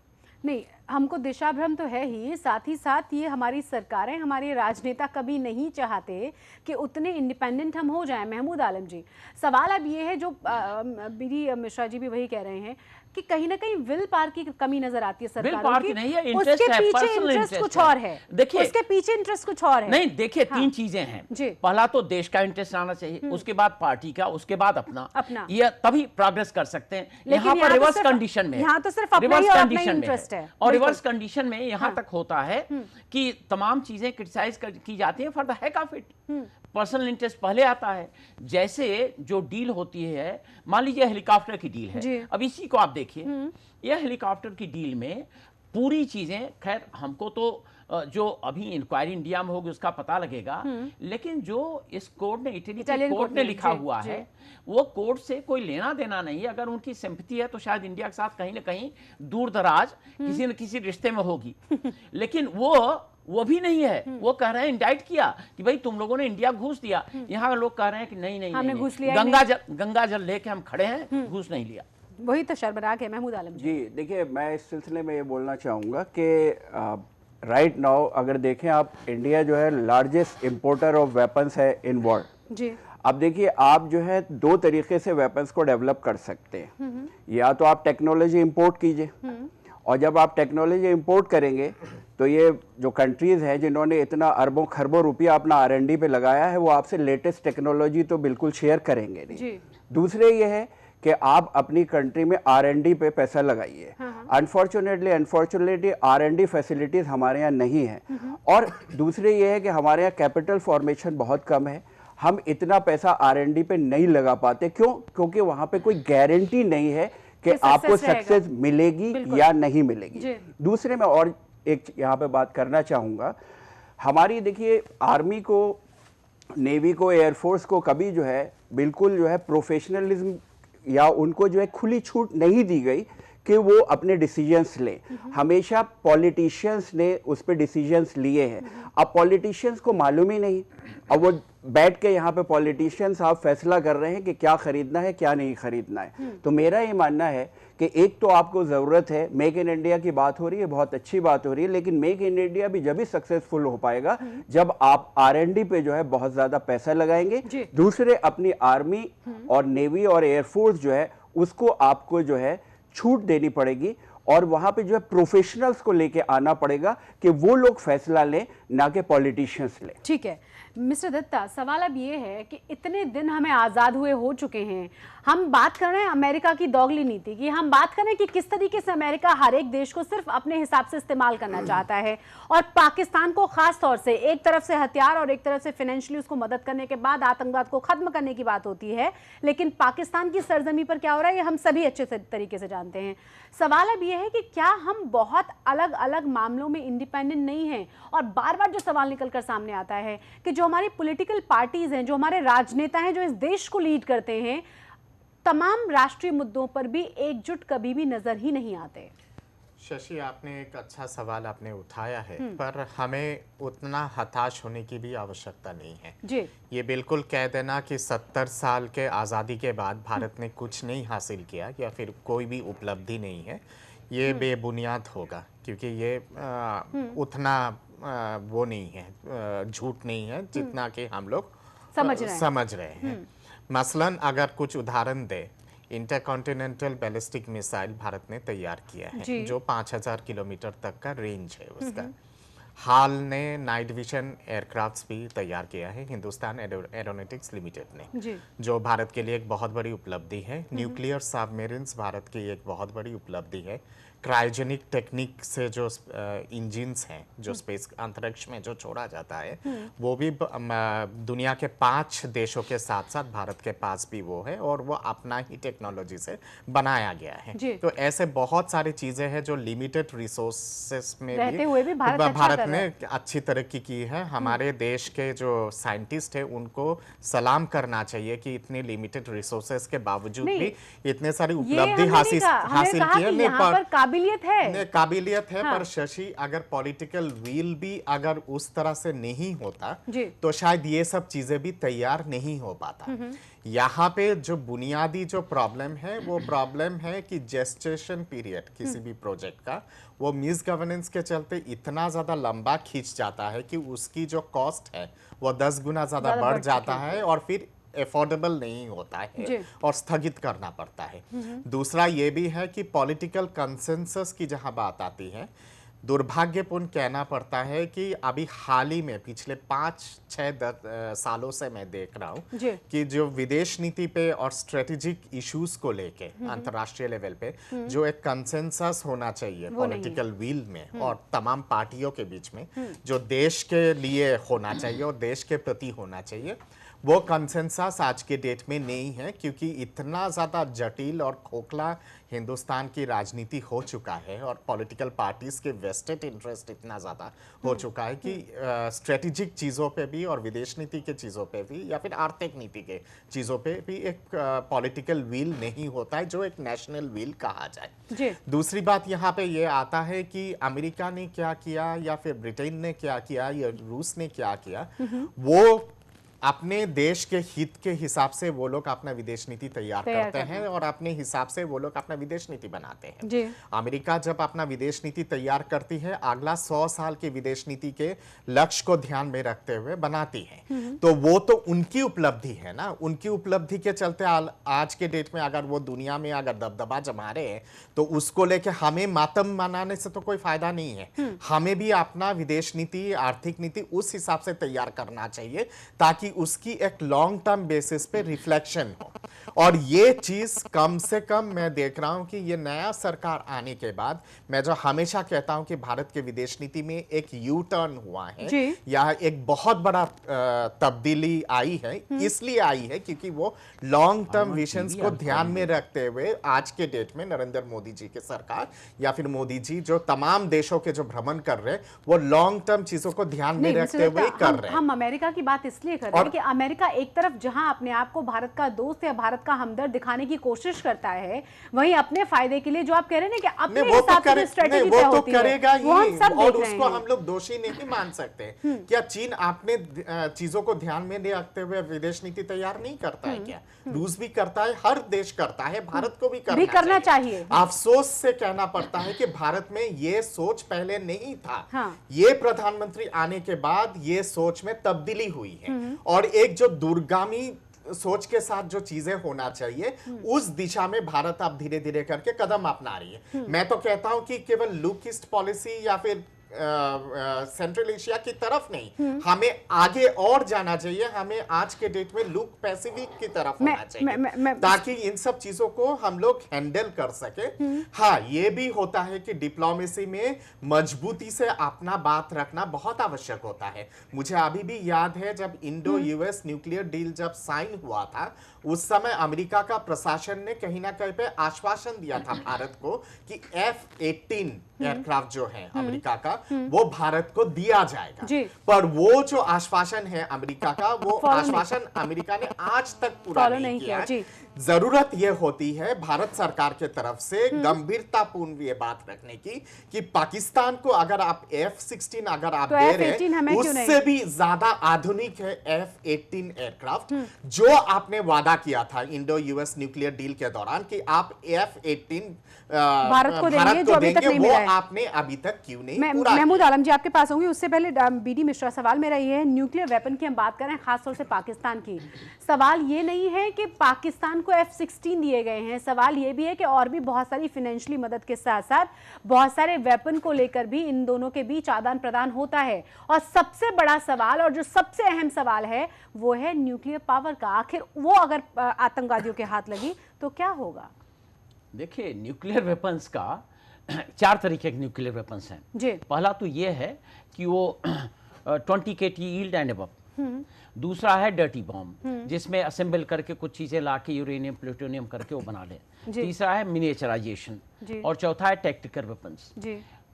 नहीं, हमको दिशा भ्रम तो है ही, साथ ही साथ ये हमारी सरकारें, हमारे राजनेता कभी नहीं चाहते कि उतने इंडिपेंडेंट हम हो जाएं। महमूद आलम जी, सवाल अब ये है, जो बीडी मिश्रा जी भी वही कह रहे हैं कि कहीं ना कहीं विल पावर की कमी नजर आती है सरकारों की। नहीं है, उसके है, पीछे पर्सनल इंटरेस्ट कुछ और है। देखिए, उसके पीछे इंटरेस्ट कुछ और है। नहीं, देखिए, हाँ। 3 चीजें हैं। जी। पहला तो देश का इंटरेस्ट आना चाहिए, उसके बाद पार्टी का, उसके बाद अपना। ये तभी प्रोग्रेस कर सकते हैं। लेकिन यहाँ पर तो रिवर्स सिर्फ- कंडीशन में, यहाँ तो सिर्फ अपना ही और अपना ही इंटरेस्ट है। और रिवर्स कंडीशन में यहाँ हाँ। तक होता है कि तमाम चीजें क्रिटिसाइज की जाती हैं for the heck of it. Personal interest पहले आता है। जैसे जो डील होती है, मान लीजिए हेलीकॉप्टर की डील जी। है, अब इसी को आप देखिए, यह हेलीकॉप्टर की डील में पूरी चीजें, खैर हमको तो जो अभी इंक्वायरी इंडिया में होगी उसका पता लगेगा, लेकिन जो इस कोर्ट ने, इटली के कोर्ट ने लिखा हुआ है, वो कोर्ट से कोई लेना देना नहीं। अगर उनकी सिंपैथी है तो शायद इंडिया के साथ कहीं ना कहीं दूर दराज किसी न किसी रिश्ते में होगी। लेकिन वो भी नहीं है। वो कह रहे हैं, इंडाइट किया कि भाई तुम लोगों ने इंडिया घूस दिया। यहाँ लोग कह रहे हैं कि नहीं, हमने घूस लिया गंगा जल लेके हम खड़े हैं, घूस नहीं लिया। वही तो शर्मनाक है। महमूद आलम जी, देखिए, मैं इस सिलसिले में ये बोलना चाहूँगा कि राइट नाउ अगर देखें आप, इंडिया जो है लार्जेस्ट इंपोर्टर ऑफ वेपन्स है इन वर्ल्ड जी। अब देखिए, आप जो है 2 तरीके से वेपन्स को डेवलप कर सकते हैं। या तो आप टेक्नोलॉजी इंपोर्ट कीजिए, और जब आप टेक्नोलॉजी इंपोर्ट करेंगे तो ये जो कंट्रीज़ हैं जिन्होंने इतना अरबों खरबों रुपया अपना R&D पे लगाया है, वो आपसे लेटेस्ट टेक्नोलॉजी तो बिल्कुल शेयर करेंगे नहीं। जी। दूसरे ये है कि आप अपनी कंट्री में R&D पे पैसा लगाइए। अनफॉर्चुनेटली R&D फैसिलिटीज़ हमारे यहाँ नहीं है। और दूसरे ये है कि हमारे यहाँ कैपिटल फॉर्मेशन बहुत कम है। हम इतना पैसा R&D पे नहीं लगा पाते। क्यों? क्योंकि वहाँ पे कोई गारंटी नहीं है कि आपको सक्सेस मिलेगी या नहीं मिलेगी। दूसरे में और एक यहाँ पे बात करना चाहूँगा, हमारी देखिए आर्मी को, नेवी को, एयरफोर्स को कभी जो है बिल्कुल जो है प्रोफेशनलिज्म या उनको जो है खुली छूट नहीं दी गई कि वो अपने डिसीजंस लें। हमेशा पॉलिटिशियंस ने उस पर डिसीजंस लिए हैं। अब पॉलिटिशियंस को मालूम ही नहीं, अब वो बैठ के यहाँ पे पॉलिटिशियंस आप फैसला कर रहे हैं कि क्या खरीदना है क्या नहीं खरीदना है। तो मेरा ये मानना है कि एक तो आपको ज़रूरत है, मेक इन इंडिया की बात हो रही है, बहुत अच्छी बात हो रही है, लेकिन मेक इन इंडिया भी जब भी सक्सेसफुल हो पाएगा जब आप R&D पे जो है बहुत ज़्यादा पैसा लगाएंगे। दूसरे, अपनी आर्मी और नेवी और एयरफोर्स जो है उसको आपको जो है छूट देनी पड़ेगी, और वहां पे जो है प्रोफेशनल्स को लेके आना पड़ेगा कि वो लोग फैसला लें, ना कि पॉलिटिशियंस लें। ठीक है मिस्टर दत्ता, सवाल अब ये है कि इतने दिन हमें आज़ाद हुए हो चुके हैं, हम बात कर रहे हैं अमेरिका की दोगली नीति की, हम बात कर रहे हैं कि किस तरीके से अमेरिका हर एक देश को सिर्फ अपने हिसाब से इस्तेमाल करना चाहता है, और पाकिस्तान को खास तौर से एक तरफ से हथियार और एक तरफ से फाइनेंशियली उसको मदद करने के बाद आतंकवाद को खत्म करने की बात होती है। लेकिन पाकिस्तान की सरजमी पर क्या हो रहा है ये हम सभी अच्छे तरीके से जानते हैं। सवाल अब यह है कि क्या हम बहुत अलग अलग मामलों में इंडिपेंडेंट नहीं हैं, और बार बार जो सवाल निकलकर सामने आता है कि जो हमारी पॉलिटिकल पार्टीज हैं, जो हमारे राजनेता हैं, जो इस देश को लीड करते हैं, तमाम राष्ट्रीय मुद्दों पर भी एकजुट कभी भी नजर ही नहीं आते। शशि, आपने एक अच्छा सवाल आपने उठाया है, पर हमें उतना हताश होने की भी आवश्यकता नहीं है जी। ये बिल्कुल कह देना कि 70 साल के आज़ादी के बाद भारत ने कुछ नहीं हासिल किया या फिर कोई भी उपलब्धि नहीं है, ये बेबुनियाद होगा, क्योंकि ये उतना वो नहीं है, झूठ नहीं है जितना कि हम लोग समझ रहे हैं। मसलन अगर कुछ उदाहरण दे, इंटरकॉन्टिनेंटल बैलिस्टिक मिसाइल भारत ने तैयार किया है जो 5000 किलोमीटर तक का रेंज है उसका। हाल ने नाइट विजन एयरक्राफ्ट्स भी तैयार किया है हिंदुस्तान एरोनॉटिक्स लिमिटेड ने, जी जो भारत के लिए एक बहुत बड़ी उपलब्धि है। न्यूक्लियर सबमरीन्स भारत की एक बहुत बड़ी उपलब्धि है। क्रायोजेनिक टेक्निक से जो इंजिन्स हैं जो स्पेस अंतरिक्ष में जो छोड़ा जाता है वो भी दुनिया के 5 देशों के साथ साथ भारत के पास भी वो है और वो अपना ही टेक्नोलॉजी से बनाया गया है। तो ऐसे बहुत सारी चीज़ें हैं जो लिमिटेड रिसोर्सेस में रहते हुए भी भारत अच्छा भारत कर रहा ने अच्छी तरक्की की है। हमारे देश के जो साइंटिस्ट हैं उनको सलाम करना चाहिए कि इतने लिमिटेड रिसोर्सेस के बावजूद नहीं, भी इतने सारी ये उपलब्धि हमने नहीं कहा, हमने हासिल कहा की है। कि यहाँ पर काबिलियत है। काबिलियत है हाँ। पर शशि अगर पॉलिटिकल विल भी अगर उस तरह से नहीं होता जी। तो शायद ये सब चीजें भी तैयार नहीं हो पाता। यहाँ पे जो बुनियादी जो प्रॉब्लम है वो प्रॉब्लम है कि जेस्टेशन पीरियड किसी भी प्रोजेक्ट का वो मिस गवर्नेंस के चलते इतना ज्यादा लंबा खींच जाता है कि उसकी जो कॉस्ट है वो 10 गुना ज्यादा बढ़ जाता है और फिर अफोर्डेबल नहीं होता है और स्थगित करना पड़ता है। दूसरा ये भी है कि पॉलिटिकल कंसेंसस की जहां बात आती है, दुर्भाग्यपूर्ण कहना पड़ता है कि अभी हाल ही में पिछले 5-6 सालों से मैं देख रहा हूँ कि जो विदेश नीति पे और स्ट्रेटेजिक इश्यूज को लेके अंतर्राष्ट्रीय लेवल पे जो एक कंसेंसस होना चाहिए पॉलिटिकल विल में और तमाम पार्टियों के बीच में जो देश के लिए होना चाहिए और देश के प्रति होना चाहिए, वो कंसेंसस आज के डेट में नहीं है क्योंकि इतना ज़्यादा जटिल और खोखला हिंदुस्तान की राजनीति हो चुका है और पॉलिटिकल पार्टीज के वेस्टेड इंटरेस्ट इतना ज़्यादा हो चुका है कि स्ट्रेटेजिक चीज़ों पे भी और विदेश नीति के चीज़ों पे भी या फिर आर्थिक नीति के चीज़ों पे भी एक पॉलिटिकल विल नहीं होता है जो एक नेशनल विल कहा जाए। दूसरी बात यहाँ पे ये आता है कि अमेरिका ने क्या किया या फिर ब्रिटेन ने क्या किया या रूस ने क्या किया, वो अपने देश के हित के हिसाब से वो लोग अपना विदेश नीति तैयार करते हैं और अपने हिसाब से वो लोग अपना विदेश नीति बनाते हैं। जी। अमेरिका जब अपना विदेश नीति तैयार करती है अगला 100 साल के विदेश नीति के लक्ष्य को ध्यान में रखते हुए बनाती है, तो वो तो उनकी उपलब्धि है ना। उनकी उपलब्धि के चलते आज के डेट में अगर वो दुनिया में अगर दबदबा जमा रहे हैं तो उसको लेके हमें मातम मनाने से तो कोई फायदा नहीं है। हमें भी अपना विदेश नीति आर्थिक नीति उस हिसाब से तैयार करना चाहिए ताकि उसकी एक लॉन्ग टर्म बेसिस पे रिफ्लेक्शन हो। और ये चीज कम से कम मैं देख रहा हूं कि ये नया सरकार आने के बाद, मैं जो हमेशा कहता हूं कि भारत के विदेश नीति में एक यू टर्न हुआ है या एक बहुत बड़ा तब्दीली आई है, इसलिए आई है क्योंकि वो लॉन्ग टर्म विजन्स को ध्यान में रखते हुए आज के डेट में नरेंद्र मोदी जी की सरकार या फिर मोदी जी जो तमाम देशों के जो भ्रमण कर रहे हैं वो लॉन्ग टर्म चीजों को ध्यान में रखते हुए कर रहे हैं। हम अमेरिका की बात इसलिए कर रहे हैं कि अमेरिका एक तरफ जहां अपने आप को भारत का दोस्त या भारत का हमदर्द दिखाने की कोशिश करता है, वहीं अपने फायदे के लिए जो आप कह रहे हैं कि अपने हिसाब से स्ट्रेटेजी तय होती है, करेगा वो हम सब और देख रहे उसको हैं। हम लोग दोषी नहीं मान सकते। क्या चीन अपने चीजों को ध्यान में रखते हुए विदेश नीति तैयार नहीं करता है? क्या रूस भी करता है, हर देश करता है, भारत को भी करना चाहिए। अफसोस से कहना पड़ता है कि भारत में ये सोच पहले नहीं था। ये प्रधानमंत्री आने के बाद ये सोच में तब्दीली हुई है और एक जो दूरगामी सोच के साथ जो चीजें होना चाहिए उस दिशा में भारत अब धीरे धीरे करके कदम अपना रही है। मैं तो कहता हूं कि केवल लुक ईस्ट पॉलिसी या फिर सेंट्रल एशिया की तरफ नहीं, हमें आगे और जाना चाहिए। हमें आज के डेट में लुक पैसिफिक की तरफ होना चाहिए ताकि इन सब चीजों को हम लोग हैंडल कर सके। हाँ, ये भी होता है कि डिप्लोमेसी में मजबूती से अपना बात रखना बहुत आवश्यक होता है। मुझे अभी भी याद है जब इंडो यूएस न्यूक्लियर डील जब साइन हुआ था, उस समय अमेरिका का प्रशासन ने कहीं ना कहीं पे आश्वासन दिया था भारत को कि F-18 एयरक्राफ्ट जो है अमेरिका का वो भारत को दिया जाएगा। पर वो जो आश्वासन है अमेरिका का, वो आश्वासन अमेरिका ने आज तक पूरा नहीं किया। जरूरत यह होती है भारत सरकार के तरफ से गंभीरतापूर्ण ये बात रखने की कि पाकिस्तान को अगर आप F-16 अगर आप दे रहे हैं, उससे भी ज्यादा आधुनिक है F-18 एयरक्राफ्ट जो आपने वादा किया था इंडो यूएस न्यूक्लियर डील के दौरान कि आप F-18 भारत को देंगे, जो अभी तक नहीं मिला है। आपने अभी तक क्यों नहीं पूरा? महमूद आलम जी आपके पास होंगे, उससे पहले बीडी मिश्रा, सवाल मेरा ये है, न्यूक्लियर वेपन की हम बात करें खासतौर से पाकिस्तान की, सवाल ये नहीं है कि पाकिस्तान को F-16 दिए गए हैं, सवाल ये भी है कि और भी बहुत सारी फाइनेंशियली मदद के साथ साथ बहुत सारे वेपन को लेकर भी इन दोनों के बीच आदान प्रदान होता है। और सबसे बड़ा सवाल और जो सबसे अहम सवाल है वो है न्यूक्लियर पावर का। आखिर वो अगर आतंकवादियों के हाथ लगी तो क्या होगा? देखिए, न्यूक्लियर वेपन्स का 4 तरीके के न्यूक्लियर वेपन्स हैं जी। पहला तो ये है कि वो 20 kT यील्ड एंड अबव। दूसरा है डर्टी बॉम्ब, जिसमें असेंबल करके कुछ चीजें लाके यूरेनियम प्लूटोनियम करके वो बना लें। तीसरा है मिनिएचराइजेशन और चौथा है टैक्टिकल वेपन्स।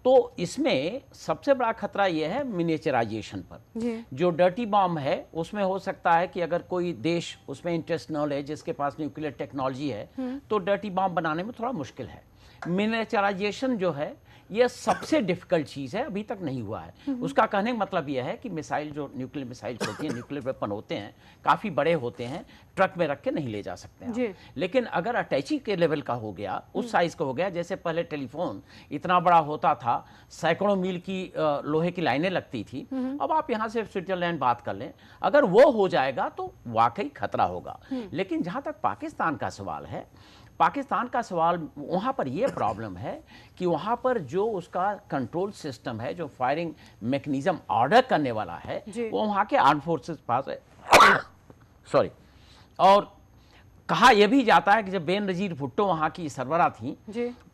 तो इसमें सबसे बड़ा खतरा यह है मिनिएचराइजेशन पर। जो डर्टी बॉम्ब है उसमें हो सकता है कि अगर कोई देश उसमें इंटरेस्ट न ले, जिसके पास न्यूक्लियर टेक्नोलॉजी है, तो डर्टी बॉम्ब बनाने में थोड़ा मुश्किल है। मिनिएचराइजेशन जो है यह सबसे डिफिकल्ट चीज़ है, अभी तक नहीं हुआ है। उसका कहने का मतलब यह है कि मिसाइल, जो न्यूक्लियर मिसाइल्स होती हैं, न्यूक्लियर वेपन होते हैं, काफ़ी बड़े होते हैं, ट्रक में रख के नहीं ले जा सकते हैं। लेकिन अगर अटैची के लेवल का हो गया, उस साइज़ का हो गया, जैसे पहले टेलीफोन इतना बड़ा होता था, सैकड़ों मील की लोहे की लाइनें लगती थी, अब आप यहाँ से स्विट्जरलैंड बात कर लें, अगर वो हो जाएगा तो वाकई खतरा होगा। लेकिन जहाँ तक पाकिस्तान का सवाल है, पाकिस्तान का सवाल, वहाँ पर यह प्रॉब्लम है कि वहाँ पर जो उसका कंट्रोल सिस्टम है, जो फायरिंग मैकेनिज्म ऑर्डर करने वाला है, वो वहाँ के आर्म फोर्सेस पास है। सॉरी। और कहा यह भी जाता है कि जब बेनजीर भुट्टो वहाँ की सरबराह थी,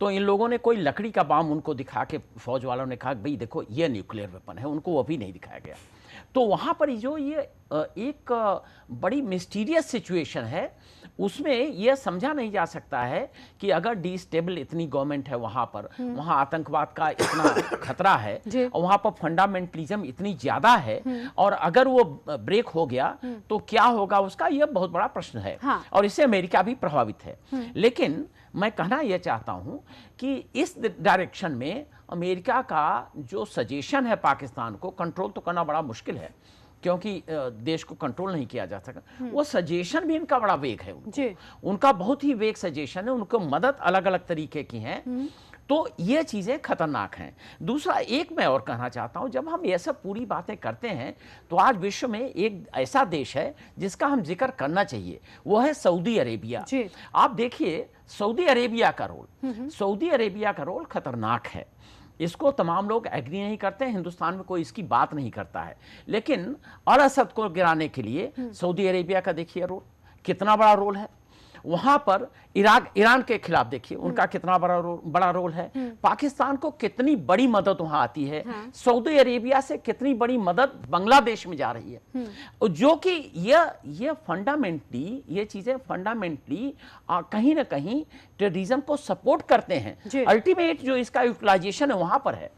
तो इन लोगों ने कोई लकड़ी का बम उनको दिखा के, फौज वालों ने कहा भाई देखो ये न्यूक्लियर वेपन है, उनको वो भी नहीं दिखाया गया। तो वहाँ पर जो ये एक बड़ी मिस्टीरियस सिचुएशन है, उसमें यह समझा नहीं जा सकता है कि अगर डिस्टेबल इतनी गवर्नमेंट है वहाँ पर, वहाँ आतंकवाद का इतना खतरा है और वहाँ पर फंडामेंटलिज्म इतनी ज़्यादा है, और अगर वो ब्रेक हो गया तो क्या होगा उसका, यह बहुत बड़ा प्रश्न है। और इससे अमेरिका भी प्रभावित है। लेकिन मैं कहना यह चाहता हूँ कि इस डायरेक्शन में अमेरिका का जो सजेशन है पाकिस्तान को, कंट्रोल तो करना बड़ा मुश्किल है क्योंकि देश को कंट्रोल नहीं किया जा सका, वो सजेशन भी इनका बड़ा वेग है। उनका बहुत ही वेग सजेशन है, उनको मदद अलग अलग तरीके की है। तो ये चीज़ें खतरनाक हैं। दूसरा एक मैं और कहना चाहता हूँ, जब हम ये सब पूरी बातें करते हैं तो आज विश्व में एक ऐसा देश है जिसका हम जिक्र करना चाहिए, वो है सऊदी अरेबिया। आप देखिए सऊदी अरेबिया का रोल, सऊदी अरेबिया का रोल खतरनाक है। इसको तमाम लोग एग्री नहीं करते हैं, हिंदुस्तान में कोई इसकी बात नहीं करता है, लेकिन अल असद को गिराने के लिए सऊदी अरेबिया का देखिए रोल, कितना बड़ा रोल है। वहां पर ईरान के खिलाफ देखिए उनका कितना बड़ा रोल है। पाकिस्तान को कितनी बड़ी मदद वहां आती है। सऊदी अरेबिया से कितनी बड़ी मदद बांग्लादेश में जा रही है, जो कि ये फंडामेंटली, ये चीजें फंडामेंटली कहीं ना कहीं टेररिज्म को सपोर्ट करते हैं। अल्टीमेट जो इसका यूटिलाइजेशन है वहां पर है,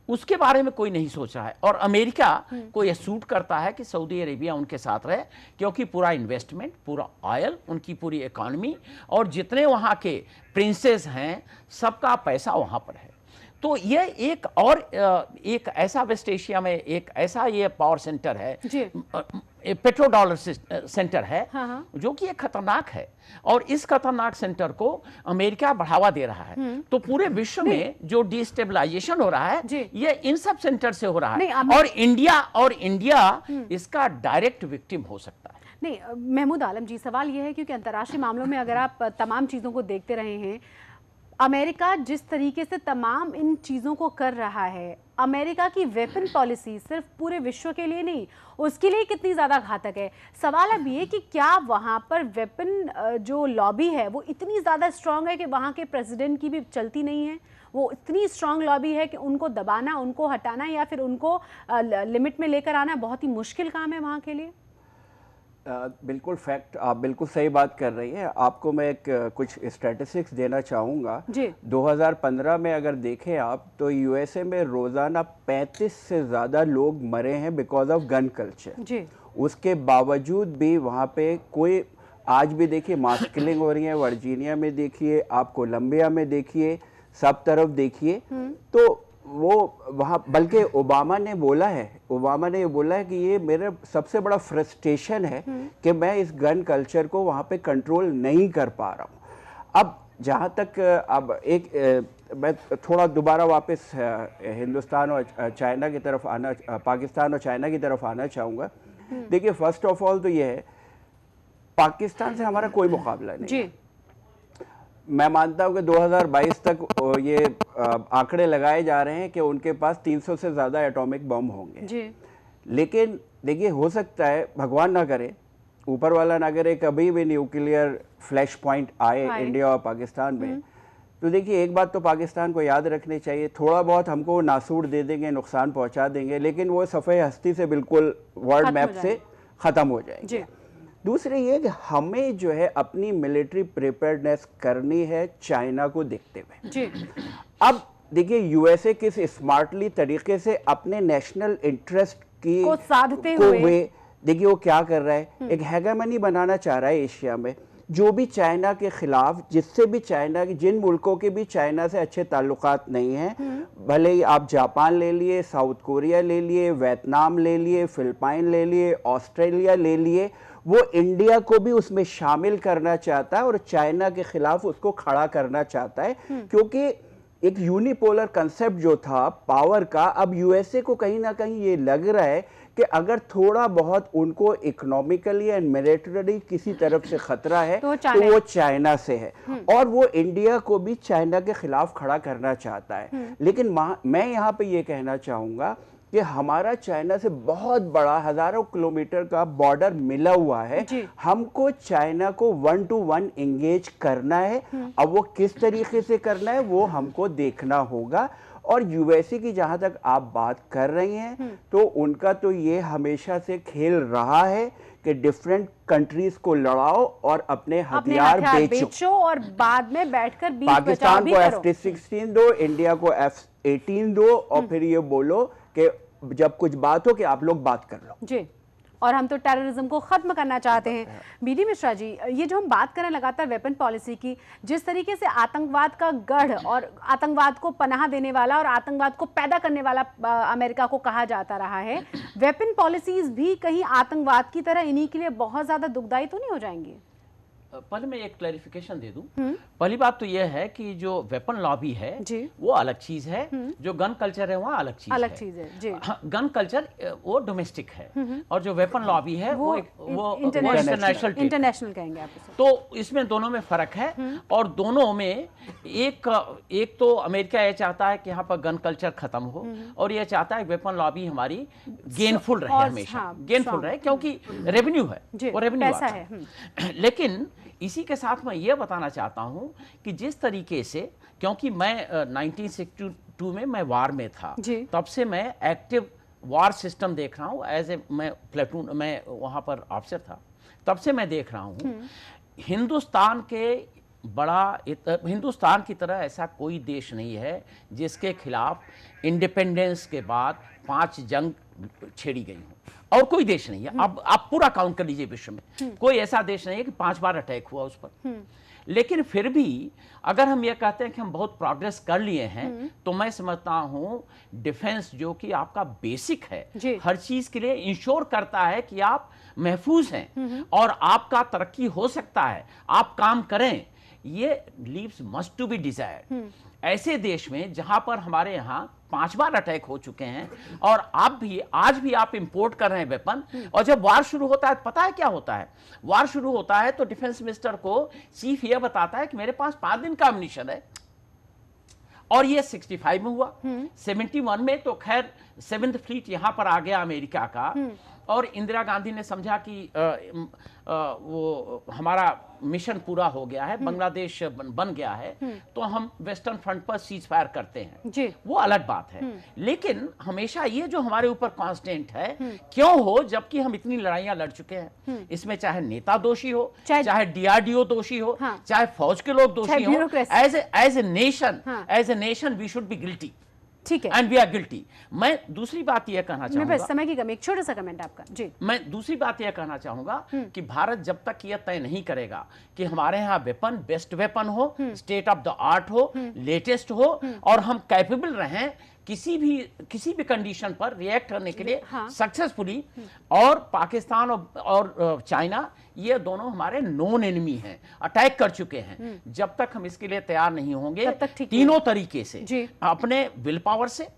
उसके बारे में कोई नहीं सोच रहा है। और अमेरिका को यह सूट करता है कि सऊदी अरेबिया उनके साथ रहे, क्योंकि पूरा इन्वेस्टमेंट, पूरा ऑयल, उनकी पूरी इकोनॉमी और जितने वहाँ के प्रिंसेस हैं, सबका पैसा वहाँ पर है। तो यह एक ऐसा वेस्ट एशिया में एक ऐसा ये पावर सेंटर है, पेट्रो डॉलर सेंटर है, जो कि एक खतरनाक है। और इस खतरनाक सेंटर को अमेरिका बढ़ावा दे रहा है। तो पूरे विश्व में जो डिस्टेबलाइजेशन हो रहा है, ये इन सब सेंटर से हो रहा है। और इंडिया इसका डायरेक्ट विक्टिम हो सकता है। नहीं महमूद आलम जी, सवाल यह है क्योंकि अंतर्राष्ट्रीय मामलों में अगर आप तमाम चीज़ों को देखते रहे हैं, अमेरिका जिस तरीके से तमाम इन चीज़ों को कर रहा है, अमेरिका की वेपन पॉलिसी सिर्फ पूरे विश्व के लिए नहीं, उसके लिए कितनी ज़्यादा घातक है। सवाल अब ये कि क्या वहाँ पर वेपन जो लॉबी है वो इतनी ज़्यादा स्ट्रांग है कि वहाँ के प्रेसिडेंट की भी चलती नहीं है। वो इतनी स्ट्रांग लॉबी है कि उनको दबाना, उनको हटाना या फिर उनको लिमिट में लेकर आना बहुत ही मुश्किल काम है वहाँ के लिए। बिल्कुल फैक्ट, आप बिल्कुल सही बात कर रही हैं। आपको मैं कुछ स्टैटिस्टिक्स देना चाहूँगा। 2015 में अगर देखें आप, तो यूएसए में रोज़ाना 35 से ज़्यादा लोग मरे हैं बिकॉज ऑफ गन कल्चर। उसके बावजूद भी वहाँ पे कोई, आज भी देखिए मास किलिंग हो रही है। वर्जीनिया में देखिए, आप कोलंबिया में देखिए, सब तरफ देखिए। तो वो वहाँ, बल्कि ओबामा ने ये बोला है कि ये मेरा सबसे बड़ा फ्रस्ट्रेशन है कि मैं इस गन कल्चर को वहाँ पे कंट्रोल नहीं कर पा रहा हूँ। अब जहाँ तक मैं थोड़ा दोबारा वापस हिंदुस्तान और चाइना की तरफ पाकिस्तान और चाइना की तरफ आना चाहूँगा। देखिए फर्स्ट ऑफ ऑल तो ये है, पाकिस्तान से हमारा कोई मुकाबला नहीं जी है। मैं मानता हूं कि 2022 तक ये आंकड़े लगाए जा रहे हैं कि उनके पास 300 से ज़्यादा एटॉमिक बम होंगे। जी लेकिन देखिए, हो सकता है, भगवान ना करे, ऊपर वाला ना करे, कभी भी न्यूक्लियर फ्लैश पॉइंट आए इंडिया और पाकिस्तान में, तो देखिए एक बात तो पाकिस्तान को याद रखनी चाहिए, थोड़ा बहुत हमको नासूर दे देंगे, नुकसान पहुंचा देंगे, लेकिन वो सफ़े हस्ती से बिल्कुल वर्ल्ड मैप से ख़त्म हो जाएंगे। दूसरे ये कि हमें जो है अपनी मिलिट्री प्रिपेयर्डनेस करनी है चाइना को देखते हुए। जी अब देखिए यूएसए किस स्मार्टली तरीके से अपने नेशनल इंटरेस्ट को साधते हुए हुए देखिए वो क्या कर रहा है, एक हेगेमनी बनाना चाह रहा है एशिया में, जो भी चाइना के खिलाफ, जिससे भी चाइना के, जिन मुल्कों के भी चाइना से अच्छे ताल्लुकात नहीं हैं, भले ही आप जापान ले लिए, साउथ कोरिया ले लिए, वियतनाम ले लिए, फिलिपाइन ले लिए, ऑस्ट्रेलिया ले लिए, वो इंडिया को भी उसमें शामिल करना चाहता है और चाइना के खिलाफ उसको खड़ा करना चाहता है, क्योंकि एक यूनिपोलर कंसेप्ट जो था पावर का, अब यूएसए को कहीं ना कहीं ये लग रहा है कि अगर थोड़ा बहुत उनको इकोनॉमिकली एंड मिलिटरी किसी तरफ से खतरा है तो वो चाइना से है, और वो इंडिया को भी चाइना के खिलाफ खड़ा करना चाहता है। लेकिन मैं यहाँ पे ये कहना चाहूँगा कि हमारा चाइना से बहुत बड़ा हजारों किलोमीटर का बॉर्डर मिला हुआ है, हमको चाइना को 1 to 1 एंगेज करना है। अब वो किस तरीके से करना है वो हमको देखना होगा। और यूएसए की जहां तक आप बात कर रही हैं, तो उनका तो ये हमेशा से खेल रहा है कि डिफरेंट कंट्रीज को लड़ाओ और अपने हथियार बेचो और बाद में बैठकर बीच पाकिस्तान को F-16 दो, इंडिया को F-18 दो, और फिर ये बोलो कि जब कुछ बात हो कि आप लोग बात कर लो। जी, और हम तो टेररिज्म को खत्म करना चाहते हैं। बीडी मिश्रा जी, ये जो हम बात करें लगातार वेपन पॉलिसी की, जिस तरीके से आतंकवाद का गढ़ और आतंकवाद को पनाह देने वाला और आतंकवाद को पैदा करने वाला अमेरिका को कहा जाता रहा है, वेपन पॉलिसीज भी कहीं आतंकवाद की तरह इन्हीं के लिए बहुत ज्यादा दुखदायी तो नहीं हो जाएंगी? पहले मैं एक क्लैरिफिकेशन दे दूं। पहली बात तो यह है कि जो वेपन लॉबी है वो अलग चीज है, जो गन कल्चर है वहाँ अलग चीज है। जी। गन कल्चर वो डोमेस्टिक है और जो वेपन लॉबी है वो इंटरनेशनल कहेंगे आप उसे। तो इसमें दोनों में फर्क है, और दोनों में एक तो अमेरिका ये चाहता है कि यहाँ पर गन कल्चर खत्म हो, और ये चाहता है वेपन लॉबी हमारी गेनफुल रहे, हमेशा गेनफुल रहे, क्योंकि रेवेन्यू है, वो रेवेन्यू पैसा है। लेकिन इसी के साथ मैं ये बताना चाहता हूं कि जिस तरीके से, क्योंकि मैं 1962 में मैं वार में था, तब से मैं एक्टिव वार सिस्टम देख रहा हूं, एज ए मैं प्लेटून, मैं वहां पर ऑफिसर था, तब से मैं देख रहा हूं हिंदुस्तान की तरह ऐसा कोई देश नहीं है जिसके खिलाफ इंडिपेंडेंस के बाद 5 जंग छेड़ी गई हो, और कोई देश नहीं है। अब आप पूरा काउंट कर लीजिए, विश्व में कोई ऐसा देश नहीं है कि 5 बार अटैक हुआ उस पर। लेकिन फिर भी अगर हम ये कहते हैं कि हम बहुत प्रोग्रेस कर लिए हैं, तो मैं समझता हूं डिफेंस जो कि आपका बेसिक है, हर चीज के लिए इंश्योर करता है कि आप महफूज हैं और आपका तरक्की हो सकता है, आप काम करें, ये leaves must to be desired. ऐसे देश में जहां पर हमारे यहाँ 5 बार अटैक हो चुके हैं, और आज भी आप इंपोर्ट कर रहे हैं वेपन, और जब वार शुरू होता है पता है क्या होता है? वार शुरू होता है तो डिफेंस मिनिस्टर को चीफ यह बताता है कि मेरे पास 5 दिन का एम्युनिशन है, और ये 65 में हुआ। 71 में तो खैर 7th फ्लीट यहां पर आ गया अमेरिका का, और इंदिरा गांधी ने समझा कि वो हमारा मिशन पूरा हो गया है, बांग्लादेश बन गया है, तो हम वेस्टर्न फ्रंट पर सीज फायर करते हैं, वो अलग बात है। लेकिन हमेशा ये जो हमारे ऊपर कांस्टेंट है, क्यों हो, जबकि हम इतनी लड़ाइयां लड़ चुके हैं, इसमें चाहे नेता दोषी हो, चाहे डीआरडीओ दोषी हो, चाहे फौज के लोग दोषी हो, as a nation we should be guilty. ठीक है, एंड वी आर गिल्टी। मैं दूसरी बात यह कहना चाहूंगा, समय की कमी, एक छोटा सा कमेंट आपका। जी, मैं दूसरी बात यह कहना चाहूंगा कि भारत जब तक यह तय नहीं करेगा कि हमारे यहाँ वेपन बेस्ट वेपन हो, स्टेट ऑफ द आर्ट हो, लेटेस्ट हो, और हम कैपेबल रहें किसी भी कंडीशन पर रिएक्ट करने के लिए सक्सेसफुली, और पाकिस्तान और चाइना ये दोनों हमारे नॉन एनिमी हैं, अटैक कर चुके हैं। जब तक हम इसके लिए तैयार नहीं होंगे तीनों तरीके से, अपने विल पावर से,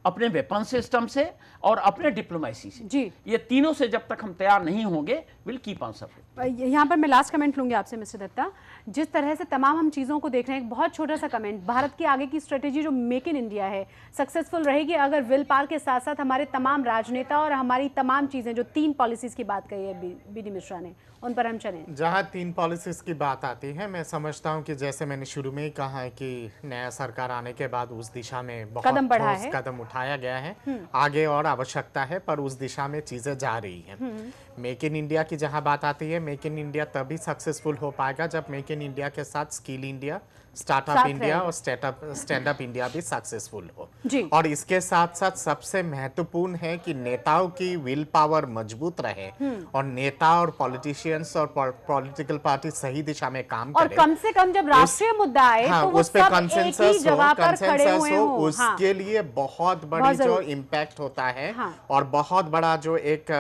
अपने वेपन सिस्टम से और अपने डिप्लोमेसी से। जी। ये तीनों से जब तक हम तैयार नहीं होंगे, विल कीप ऑन सफरिंग। यहाँ पर मैं लास्ट कमेंट लूंगी आपसे मिस्टर दत्ता। जिस तरह से तमाम हम चीज़ों को देख रहे हैं, एक बहुत छोटा सा कमेंट, भारत की आगे की स्ट्रेटेजी जो मेक इन इंडिया है सक्सेसफुल रहेगी अगर विल पावर के साथ साथ हमारे तमाम राजनेता और हमारी तमाम चीज़ें, जो 3 पॉलिसीज़ की बात कही है बी.डी. मिश्रा ने, उन पर हम चलें। जहाँ 3 पॉलिसीज की बात आती है, मैं समझता हूँ कि जैसे मैंने शुरू में ही कहा है कि नया सरकार आने के बाद उस दिशा में बहुत कदम बढ़ा ठोस है। कदम उठाया गया है। आगे और आवश्यकता है, पर उस दिशा में चीजें जा रही हैं। मेक इन इंडिया की जहाँ बात आती है, मेक इन इंडिया तभी सक्सेसफुल हो पाएगा जब मेक इन इंडिया के साथ स्किल इंडिया, स्टार्टअप साथ इंडिया रहे। और स्टैंड अप इंडिया भी सक्सेसफुल हो। जी। और इसके साथ साथ सबसे महत्वपूर्ण है कि नेताओं की विल पावर मजबूत रहे और नेता और पॉलिटिशियंस और पॉलिटिकल पार्टी सही दिशा में काम और करें। कम से कम जब राष्ट्रीय मुद्दा आए हाँ, तो वो उस पे सब एक ही कंसेंसस जगह पर खड़े हुए हो, हों। हाँ। उसके लिए बहुत बड़ी बहुत जो जरूरी। इम्पैक्ट होता है हाँ। और बहुत बड़ा जो एक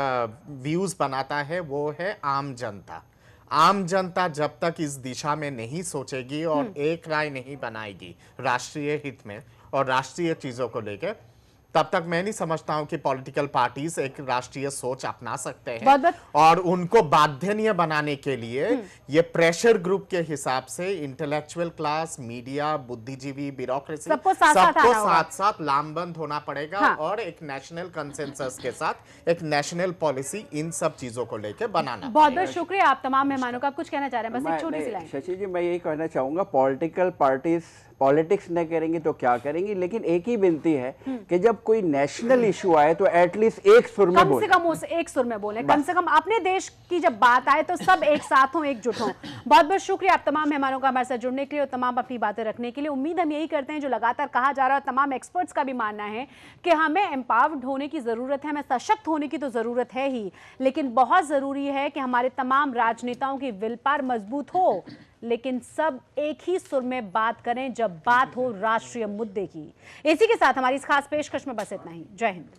व्यूज बनाता है, वो है आम जनता। आम जनता जब तक इस दिशा में नहीं सोचेगी और एक राय नहीं बनाएगी राष्ट्रीय हित में और राष्ट्रीय चीजों को लेकर, तब तक मैं नहीं समझता हूं कि पॉलिटिकल पार्टीज एक राष्ट्रीय सोच अपना सकते हैं। बहुत-बहुत। और उनको बाध्यनीय बनाने के लिए ये प्रेशर ग्रुप के हिसाब से इंटेलेक्चुअल क्लास, मीडिया, बुद्धिजीवी, ब्यूरोक्रेसी सबको साथ-साथ आना होगा। साथ लामबंद होना पड़ेगा। हाँ। और एक नेशनल कंसेंसस के साथ एक नेशनल पॉलिसी इन सब चीजों को लेकर बनाना बहुत बहुत शुक्रिया आप तमाम मेहमानों का। आप कुछ कहना चाह रहे हैं? बस एक छोटी सी लाइन। शशि जी, मैं यही कहना चाहूंगा, पॉलिटिकल पार्टीज पॉलिटिक्स नहीं करेंगी तो क्या करेंगी, लेकिन एक ही विनती है कि जब कोई नेशनल इशू आए तो एटलीस्ट एक सुर में कम से बोले। कम उस एक सुर में बोले, कम से कम अपने देश की जब बात आए तो सब एक साथ हों, एकजुट हों। बहुत बहुत शुक्रिया आप तमाम मेहमानों का हमारे साथ जुड़ने के लिए और तमाम अपनी बातें रखने के लिए। उम्मीद हम यही करते हैं, जो लगातार कहा जा रहा है, तमाम एक्सपर्ट्स का भी मानना है कि हमें एम्पावर्ड होने की जरूरत है, हमें सशक्त होने की तो जरूरत है ही, लेकिन बहुत जरूरी है कि हमारे तमाम राजनेताओं की विल पावर मजबूत हो, लेकिन सब एक ही सुर में बात करें जब बात हो राष्ट्रीय मुद्दे की। इसी के साथ हमारी इस खास पेशकश में बस इतना ही। जय हिंद।